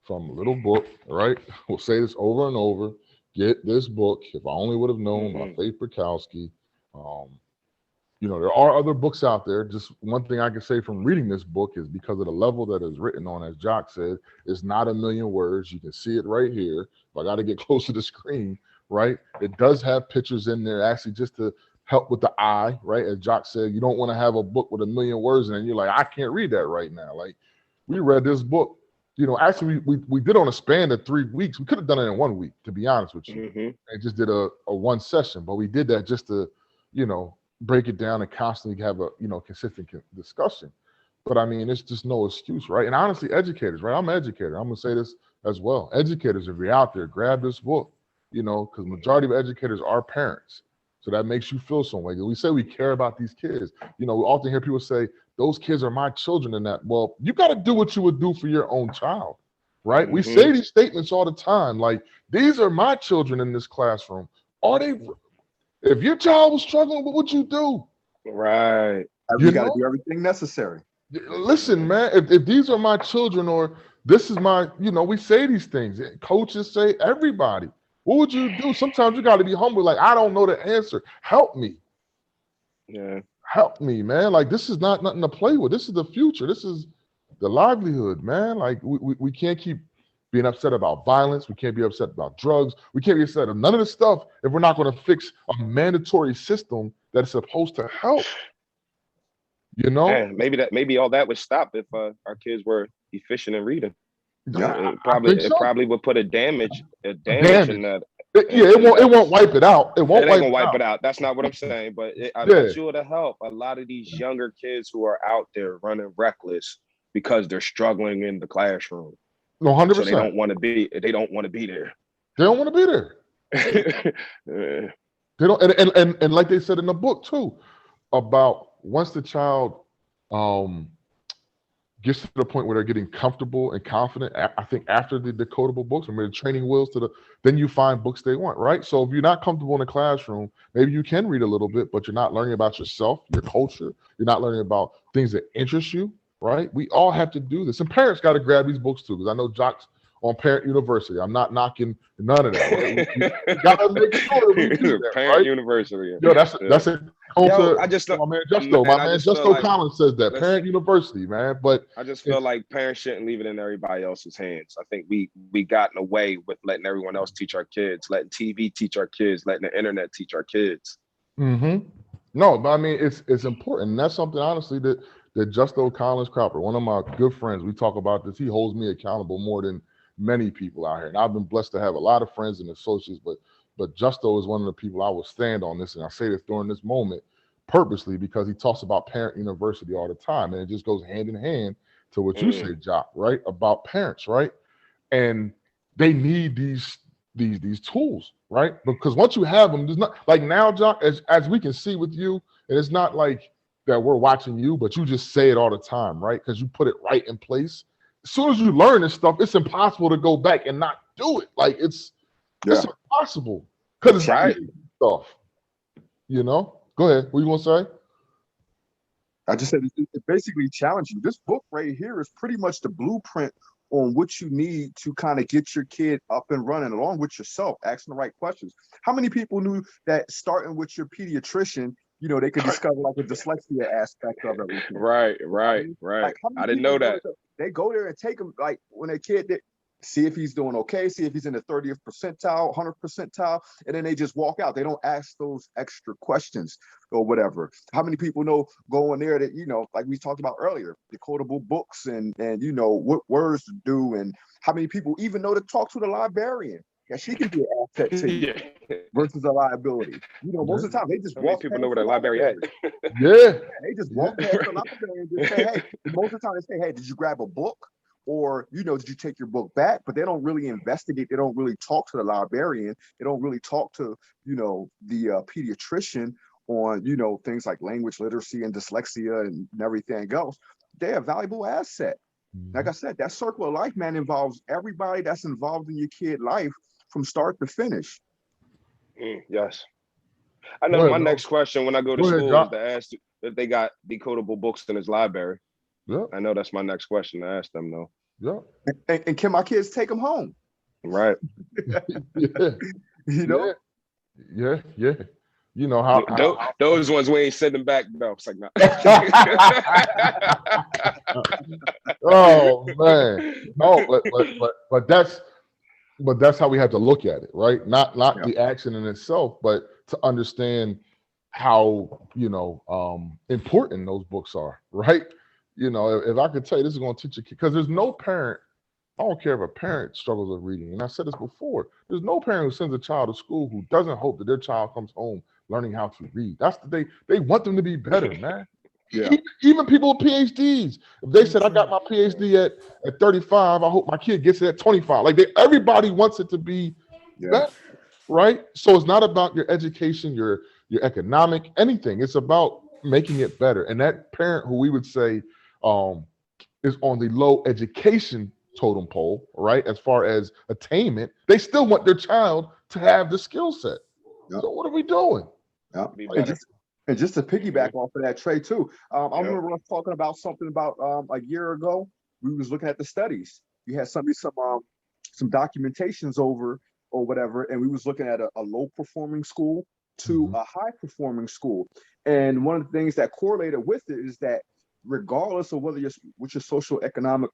from a little book, right? We'll say this over and over. Get this book. If I only would have known by Faith Borkowsky. There are other books out there. Just one thing I can say from reading this book is because of the level that is written on, as Jock said, it's not a million words. You can see it right here. If I got to get close to the screen, right? It does have pictures in there actually just to help with the eye, right? As Jock said, you don't want to have a book with a million words in it. And you're like, I can't read that right now. Like, we read this book. Actually, we did on a span of 3 weeks. We could have done it in 1 week, to be honest with you. And just did a one session, but we did that just to, break it down and constantly have a, consistent discussion. But I mean, it's just no excuse, right? And honestly, educators, right? I'm an educator. I'm gonna say this as well. Educators, if you're out there, grab this book, because majority of educators are parents. So that makes you feel some way. We say we care about these kids. We often hear people say, those kids are my children and that. Well, you got to do what you would do for your own child, right? We say these statements all the time. Like, these are my children in this classroom. Are they? If your child was struggling, what would you do? Right. You got to do everything necessary. Listen, man, if these are my children or this is my, we say these things. Coaches say, everybody. What would you do? Sometimes you got to be humble. Like, I don't know the answer. Help me. Yeah. Help me, man. Like, this is not nothing to play with. This is the future. This is the livelihood, man. Like, we can't keep being upset about violence. We can't be upset about drugs. We can't be upset of none of this stuff if we're not going to fix a mandatory system that is supposed to help. Man, maybe all that would stop if our kids were efficient in reading. Yeah, it probably would put a damage in that. It won't wipe it out. It ain't gonna wipe it out. That's not what I'm saying. But I bet you it'll help a lot of these younger kids who are out there running reckless because they're struggling in the classroom. No, 100%. So they don't want to be there. They don't want to be there. They don't, and like they said in the book too, about once the child gets to the point where they're getting comfortable and confident. I think after the decodable books, when they're training wheels then you find books they want, right? So if you're not comfortable in the classroom, maybe you can read a little bit, but you're not learning about yourself, your culture. You're not learning about things that interest you, right? We all have to do this. And parents got to grab these books too, because I know Jock's on Parent University. I'm not knocking none of that. Right? We got to make sure we do that, Parent right? University. Yo, that's it. Yo, I just my man Justo. man, My I man just feel Justo like Collins says that Parent University, man. But I just feel like parents shouldn't leave it in everybody else's hands. I think we gotten away with letting everyone else teach our kids, letting TV teach our kids, letting the internet teach our kids. Mm-hmm. No, but I mean it's important. And that's something honestly that Justo Collins Cropper, one of my good friends, we talk about this. He holds me accountable more than many people out here. And I've been blessed to have a lot of friends and associates, but Justo is one of the people I will stand on this. And I say this during this moment purposely because he talks about Parent University all the time. And it just goes hand in hand to what you say, Jock, right? About parents, right? And they need these tools, right? Because once you have them, there's not like now, Jock, as we can see with you, and it's not like that we're watching you, but you just say it all the time, right? Because you put it right in place. As soon as you learn this stuff, it's impossible to go back and not do it. Like it's impossible because it's right stuff. You know. Go ahead. What you want to say? I just said it's basically challenging. This book right here is pretty much the blueprint on what you need to kind of get your kid up and running along with yourself, asking the right questions. How many people knew that starting with your pediatrician, you know, they could discover like a dyslexia aspect of everything? Right. Like, I didn't know that. They go there and take them like when a kid see if he's doing okay, see if he's in the 30th percentile, 100th percentile, and then they just walk out. They don't ask those extra questions or whatever. How many people know going there that, you know, like we talked about earlier, decodable books and you know what words to do, and how many people even know to talk to the librarian? Yeah, she can be an asset to you versus a liability. You know, most of the time they just walk. People know where the library at. They just walk past the library and just say, hey. Most of the time they say, hey, did you grab a book? Or, you know, did you take your book back? But they don't really investigate. They don't really talk to the librarian. They don't really talk to, you know, the pediatrician on, you know, things like language literacy and dyslexia and everything else. They're a valuable asset. Like I said, that circle of life, man, involves everybody that's involved in your kid life from start to finish. Yes. I know my next question when I go to school is to ask if they got decodable books in his library. Yeah. I know that's my next question to ask them, though. Yeah. And can my kids take them home? Right. Yeah. You know? Yeah. You know how those ones we ain't sending back. No, it's like, no. Oh man. No, but that's how we have to look at it, right? Not the action in itself, but to understand how, you know, important those books are, right? You know, if I could tell you this is going to teach a kid, because there's no parent, I don't care if a parent struggles with reading, and I said this before, there's no parent who sends a child to school who doesn't hope that their child comes home learning how to read. That's they want them to be better, man. Yeah. Even people with PhDs, if they said I got my PhD at 35, I hope my kid gets it at 25. Like everybody wants it to be better, right? So it's not about your education, your economic, anything. It's about making it better. And that parent who we would say is on the low education totem pole, right? As far as attainment, they still want their child to have the skill set. Yep. So what are we doing? Yep. And just to piggyback off of that, Trey, too, I remember us talking about something about a year ago. We was looking at the studies. We had some documentations over or whatever, and we was looking at a low performing school to a high performing school. And one of the things that correlated with it is that regardless of what your social economic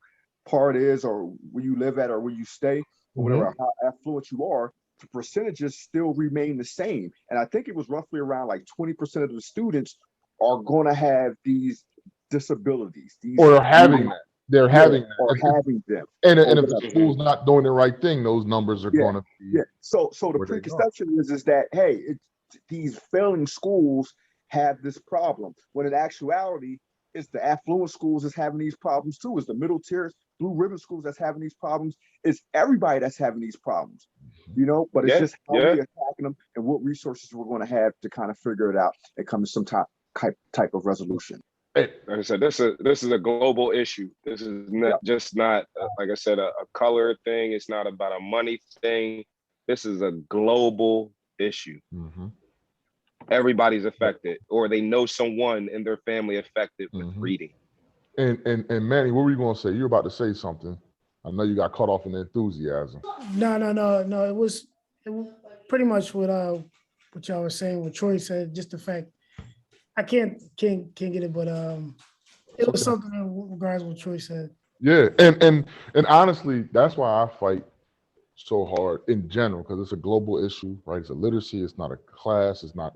part is, or where you live at, or where you stay, or whatever, how affluent you are, the percentages still remain the same. And I think it was roughly around like 20% of the students are going to have these disabilities. Or having that. They're having that. Or having them. And if the school's not doing the right thing, those numbers are going to be. Yeah. So the preconception is that, hey, these failing schools have this problem, when in actuality, it's the affluent schools that's having these problems too. It's the middle tier, blue ribbon schools that's having these problems. It's everybody that's having these problems, you know, but it's just how we're attacking them and what resources we're going to have to kind of figure it out and come to some type of resolution. Hey, Like I said, this is a global issue. This is not just not like I said, a color thing. It's not about a money thing. This is a global issue. mm-hmm. Everybody's affected, or they know someone in their family affected with reading. And Manny, what were you going to say? You were about to say something. I know you got caught off in the enthusiasm. No. It was pretty much what y'all were saying. What Troy said. Just the fact I can't get it, but it was something in regards to what Troy said. Yeah, and honestly, that's why I fight so hard in general, because it's a global issue, right? It's a literacy. It's not a class. It's not.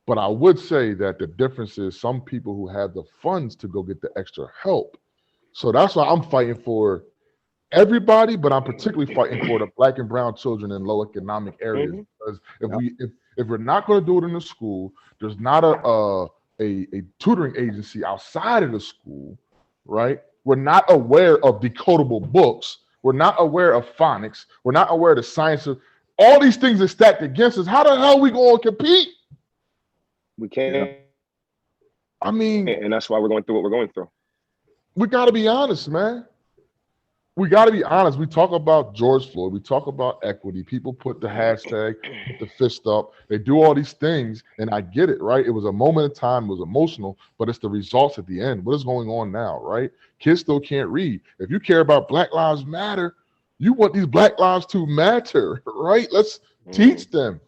But I would say that the difference is some people who have the funds to go get the extra help. So that's why I'm fighting for everybody, but I'm particularly fighting for the Black and brown children in low economic areas. Because if we're not going to do it in the school, there's not a tutoring agency outside of the school, right? We're not aware of decodable books. We're not aware of phonics. We're not aware of the science of all these things are stacked against us. How the hell are we going to compete? We can't. I mean, and that's why we're going through what we're going through. We got to be honest, man. We got to be honest. We talk about George Floyd. We talk about equity. People put the hashtag, put the fist up. They do all these things, and I get it, right? It was a moment in time. It was emotional, but it's the results at the end. What is going on now, right? Kids still can't read. If you care about Black Lives Matter, you want these Black lives to matter, right? Let's teach them,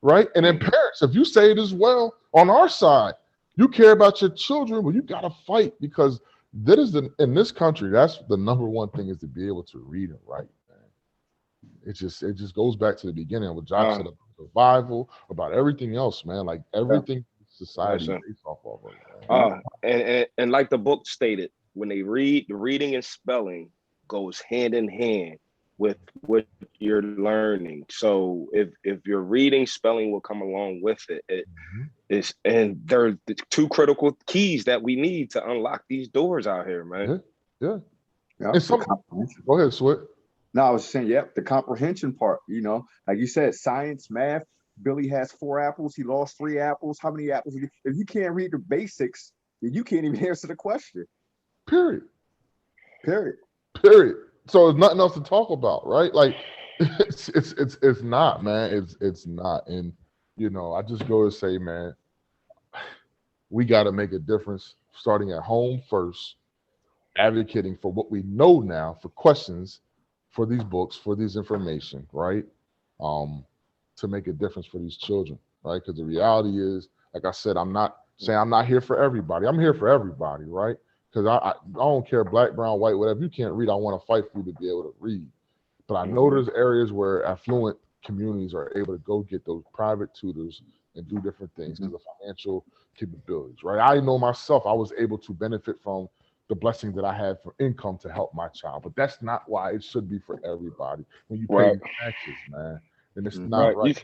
right? And then parents, if you say it as well on our side, you care about your children, well, you got to fight, because that is in this country, that's the number one thing, is to be able to read and write, man. It just goes back to the beginning of what Jock said about survival, about everything else, man. Like everything society is based off of it. And like the book stated, when they read, the reading and spelling goes hand in hand with what you're learning. So if you're reading, spelling will come along with it. And there are the two critical keys that we need to unlock these doors out here, man. Yeah. And go ahead, Sweat. No, I was saying, the comprehension part, like you said, science, math. Billy has 4 apples. He lost 3 apples. How many apples? If you can't read the basics, then you can't even answer the question. Period. Period. So there's nothing else to talk about, right? Like it's not, man. It's not. And I just go to say, man, we got to make a difference starting at home first, advocating for what we know now, for questions, for these books, for this information, right? To make a difference for these children, right? Because the reality is, like I said, I'm not saying I'm not here for everybody. I'm here for everybody, right? Because I don't care, Black, brown, white, whatever. You can't read, I want to fight for you to be able to read. But I know there's areas where affluent communities are able to go get those private tutors and do different things because of financial capabilities, right? I know myself, I was able to benefit from the blessing that I had for income to help my child, but that's not why it should be for everybody. When you pay taxes, man, and it's not right.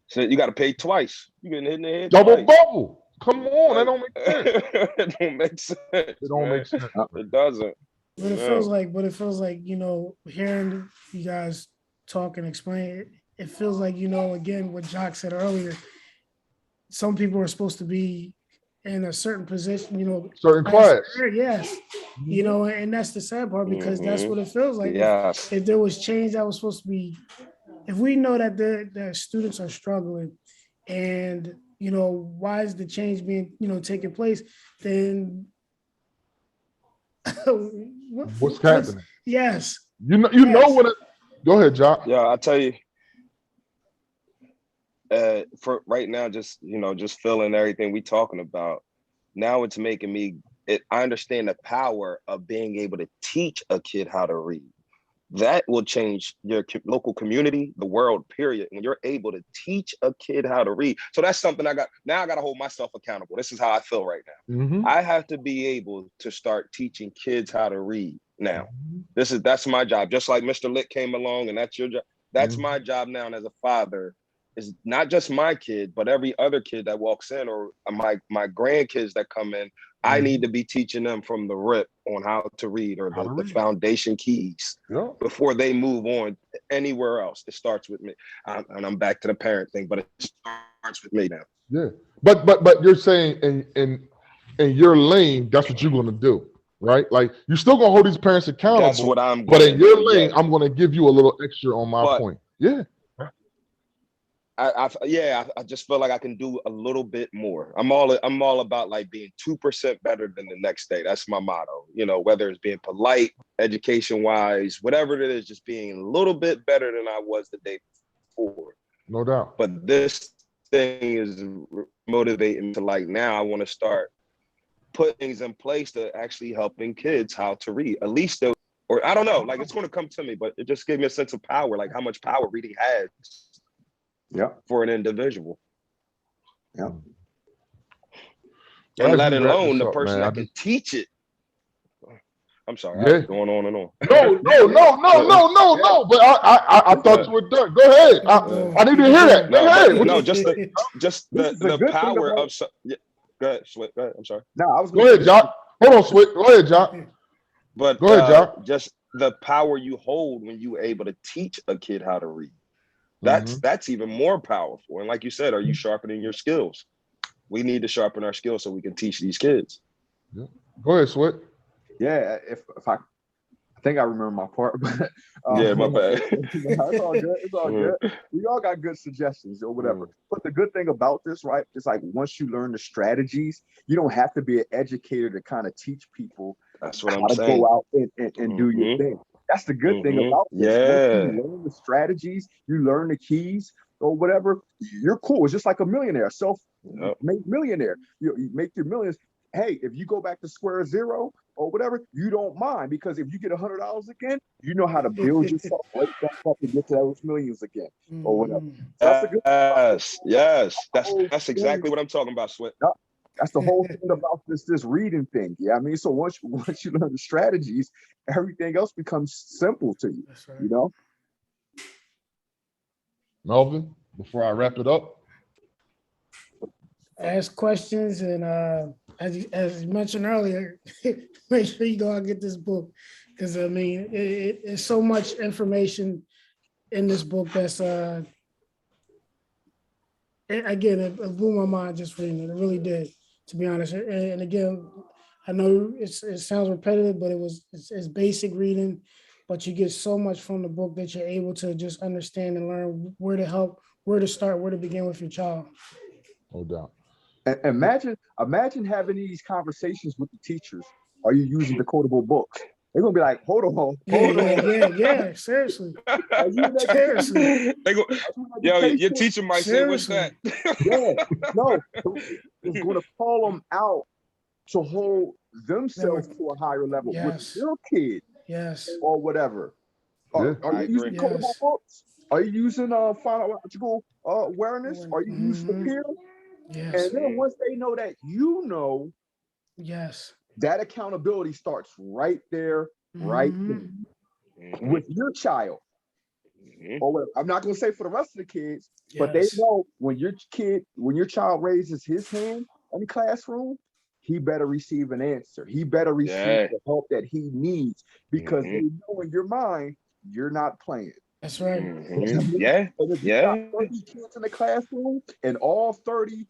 So you got to pay twice. You getting hit in the head double twice. bubble. Come on, that don't make sense. It don't make sense. It don't make sense. It doesn't. But it feels like, hearing you guys talk and explain it, it feels like, again, what Jock said earlier, some people are supposed to be in a certain position, certain class. Yes. And that's the sad part, because that's what it feels like. Yes. If there was change that was supposed to be, if we know that the students are struggling and, why is the change being, taking place, then what's happening? Yes. Know what it, go ahead, Jock. Yeah, I'll tell you. For right now, just feeling everything we talking about. Now it's making me. I understand the power of being able to teach a kid how to read. That will change your local community, the world, period. When you're able to teach a kid how to read. So that's something I got to hold myself accountable. This is how I feel right now. I have to be able to start teaching kids how to read now. That's my job. Just like Mr. Lick came along, and that's your job. That's my job now. And as a father, is not just my kid, but every other kid that walks in, or my grandkids that come in. I need to be teaching them from the rip on how to read, or the foundation keys before they move on anywhere else. It starts with me, and I'm back to the parent thing, but it starts with me now. Yeah, but you're saying, and in your lane, that's what you're going to do, right? Like you're still going to hold these parents accountable. That's what I'm. But in your do, lane, yeah. I'm going to give you a little extra on my But point. Yeah. I just feel like I can do a little bit more. I'm all about like being 2% better than the next day. That's my motto. You know, whether it's being polite, education wise, whatever it is, just being a little bit better than I was the day before. No doubt. But this thing is motivating to like now I want to start put things in place to actually helping kids how to read. At least or I don't know, like it's going to come to me, but it just gave me a sense of power, like how much power reading has. Yeah. For an individual. Yeah. And let alone the person that can teach it. I'm sorry, yeah. I'm going on and on. No. But I thought you were done. Go ahead. I need to hear that. Go ahead. No, just the power of. Yeah. Go ahead, Swit. Go ahead. I'm sorry. No, I was. Go ahead, Jock. Hold on, Swit. Go ahead, Jock. But go ahead, Jock. Just the power you hold when you're able to teach a kid how to read. That's even more powerful. And like you said, are you sharpening your skills? We need to sharpen our skills so we can teach these kids. Yeah. Go ahead, Swit. Yeah, if I think I remember my part, but yeah, my bad. It's all good. It's all good. We all got good suggestions or whatever. But the good thing about this, right, is like once you learn the strategies, you don't have to be an educator to kind of teach people. That's what how I'm to saying. Go out and do your thing. That's the good thing about this. Yeah. Once you learn the strategies, you learn the keys or whatever, you're cool. It's just like a millionaire, self-made millionaire. You make your millions. Hey, if you go back to square zero or whatever, you don't mind because if you get $100 again, you know how to build yourself right back up to get to those millions again or whatever. So that's the good yes. That's exactly what I'm talking about, Swit. Yep. That's the whole thing about this reading thing. Yeah, I mean, so once you learn the strategies, everything else becomes simple to you. That's right. You know. Melvin, before I wrap it up, ask questions and as you mentioned earlier, make sure you go out and get this book because I mean it's so much information in this book that's again it blew my mind just reading it. It really did. To be honest, and again, I know it sounds repetitive, but it's basic reading, but you get so much from the book that you're able to just understand and learn where to help, where to start, where to begin with your child. No doubt. Imagine having these conversations with the teachers. Are you using the quotable books? They're gonna be like, hold on. Yeah, seriously. Seriously. Your teacher might say, what's that? No, it's gonna call them out to hold themselves to a higher level with your kid. Yes. Or whatever. Are you using quotable books? Are you using phonological awareness? Are you using the peer? Yes. And then once they know that that accountability starts right there, right there, with your child. Or I'm not going to say for the rest of the kids, but they know when your child raises his hand in the classroom, he better receive an answer. He better receive the help that he needs because they know in your mind you're not playing. That's right. Yeah. And if you got 30 kids in the classroom and all 30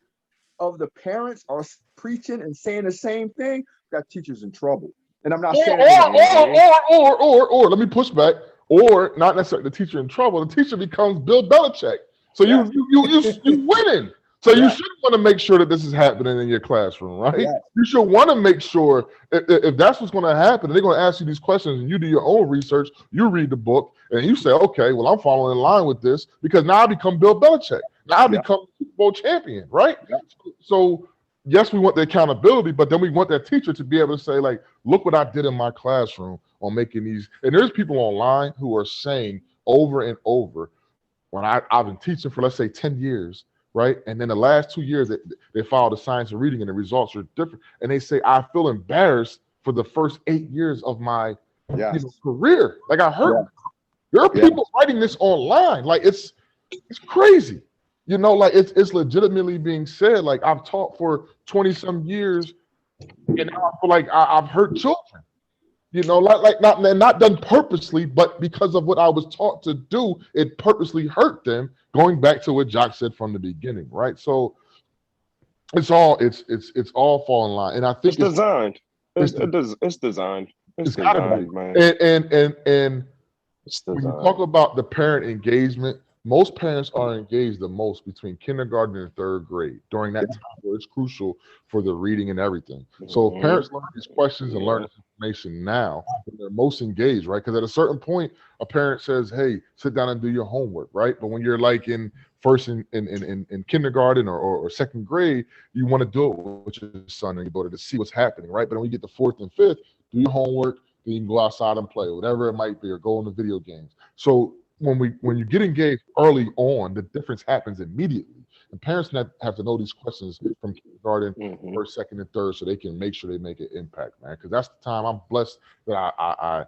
of the parents are preaching and saying the same thing, that teacher's in trouble. And I'm not saying or let me push back. Or not necessarily the teacher in trouble. The teacher becomes Bill Belichick. So you winning. So you should want to make sure that this is happening in your classroom, right? Yeah. You should want to make sure if that's what's going to happen, they're going to ask you these questions and you do your own research, you read the book and you say, okay, well, I'm following in line with this because now I become Bill Belichick. Now I become Super Bowl champion, right? Yeah. So yes, we want the accountability, but then we want that teacher to be able to say, like, look what I did in my classroom on making these. And there's people online who are saying over and over, when I've been teaching for, let's say, 10 years, right? And then the last 2 years, they followed the science of reading and the results are different. And they say, I feel embarrassed for the first 8 years of my career. Like I heard, there are people writing this online. Like it's crazy. You know, like it's legitimately being said, like I've taught for 20 some years and now I feel like I've hurt children. You know, like not done purposely, but because of what I was taught to do, it purposely hurt them. Going back to what Jock said from the beginning, right? So it's all fall in line. And I It's think designed. it's, It's designed. It's it's gotta be. designed, man. And It's when you designed. talk about the parent engagement, most parents are engaged the most between kindergarten and third grade during that time where it's crucial for the reading and everything. So if parents learn these questions and learn this information now, they're most engaged, right? Because at a certain point, a parent says, "Hey, sit down and do your homework," right? But when you're like in first in kindergarten or second grade, you want to do it with your son or your daughter to see what's happening, right? But when you get to fourth and fifth, do your homework, then you can go outside and play, whatever it might be, or go on the video games. So when you get engaged early on, the difference happens immediately. And parents have to know these questions from kindergarten, first, second, and third, so they can make sure they make an impact, man. Because that's the time I'm blessed that I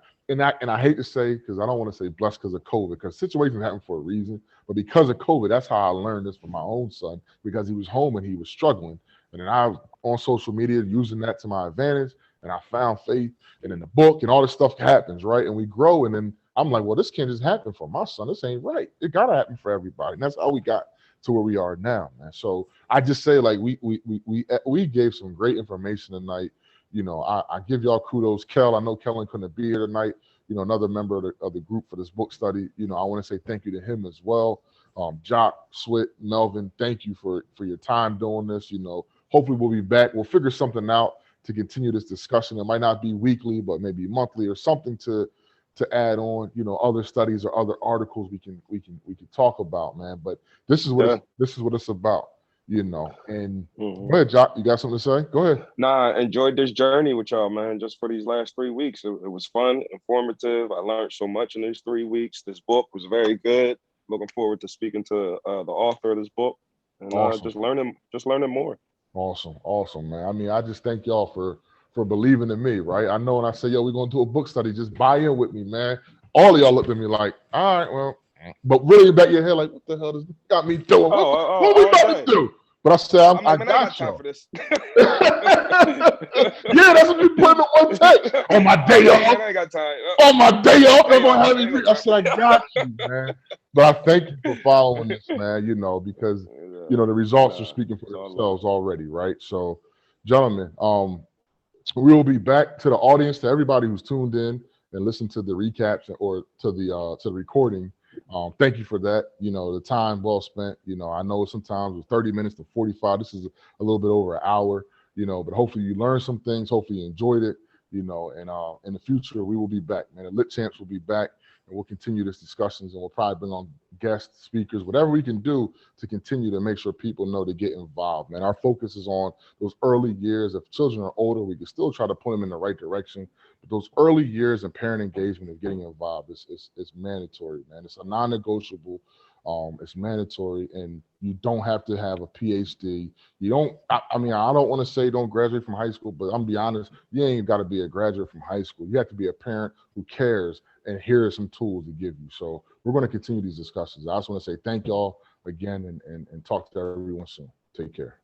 hate to say, because I don't want to say blessed because of COVID, because situations happen for a reason. But because of COVID, that's how I learned this from my own son, because he was home and he was struggling. And then I was on social media using that to my advantage, and I found faith, and in the book, and all this stuff happens, right? And we grow, and then I'm like, well, this can't just happen for my son. This ain't right. It gotta happen for everybody. And that's how we got to where we are now, man. So I just say, like, we gave some great information tonight. You know, I give y'all kudos. Kel, I know Kellen couldn't be here tonight. You know, another member of the group for this book study. You know, I want to say thank you to him as well. Jock, Swit, Melvin, thank you for your time doing this. You know, hopefully we'll be back. We'll figure something out to continue this discussion. It might not be weekly, but maybe monthly or something to add on, you know, other studies or other articles we can talk about, man. But this is what it's about, you know. And go ahead, Jock, you got something to say? Go ahead. Nah, I enjoyed this journey with y'all, man. Just for these last 3 weeks, it was fun, informative. I learned so much in these 3 weeks. This book was very good. Looking forward to speaking to the author of this book and Awesome. just learning more. Awesome, man. I mean, I just thank y'all for believing in me, right? I know when I say, yo, we're gonna do a book study, just buy in with me, man. All of y'all looked at me like, all right, well, but really in the back of your head, like, what the hell does this got me doing? What we about to do? But I said, I got time for this. Yeah, that's what you put in the one text. On my day off. I ain't got time. On my day off, they're gonna have me. I said, I got you, man. But I thank you for following this, man, you know, because you know the results are speaking for themselves already, right? So, gentlemen, we will be back to the audience, to everybody who's tuned in and listened to the recaps or to the recording. Thank you for that. You know, the time well spent. You know, I know sometimes with 30 minutes to 45, this is a little bit over an hour, you know, but hopefully you learned some things. Hopefully you enjoyed it, you know, and in the future, we will be back, man. The Lit Champs will be back, and we'll continue this discussions, and we'll probably bring on guest speakers, whatever we can do to continue to make sure people know to get involved, man. Our focus is on those early years. If children are older, we can still try to point them in the right direction. But those early years and parent engagement and getting involved is mandatory, man. It's a non-negotiable. It's mandatory, and you don't have to have a PhD. You don't. I mean, I don't want to say don't graduate from high school, but I'm gonna be honest. You ain't got to be a graduate from high school. You have to be a parent who cares, and here are some tools to give you. So we're going to continue these discussions. I just want to say thank y'all again, and talk to everyone soon. Take care.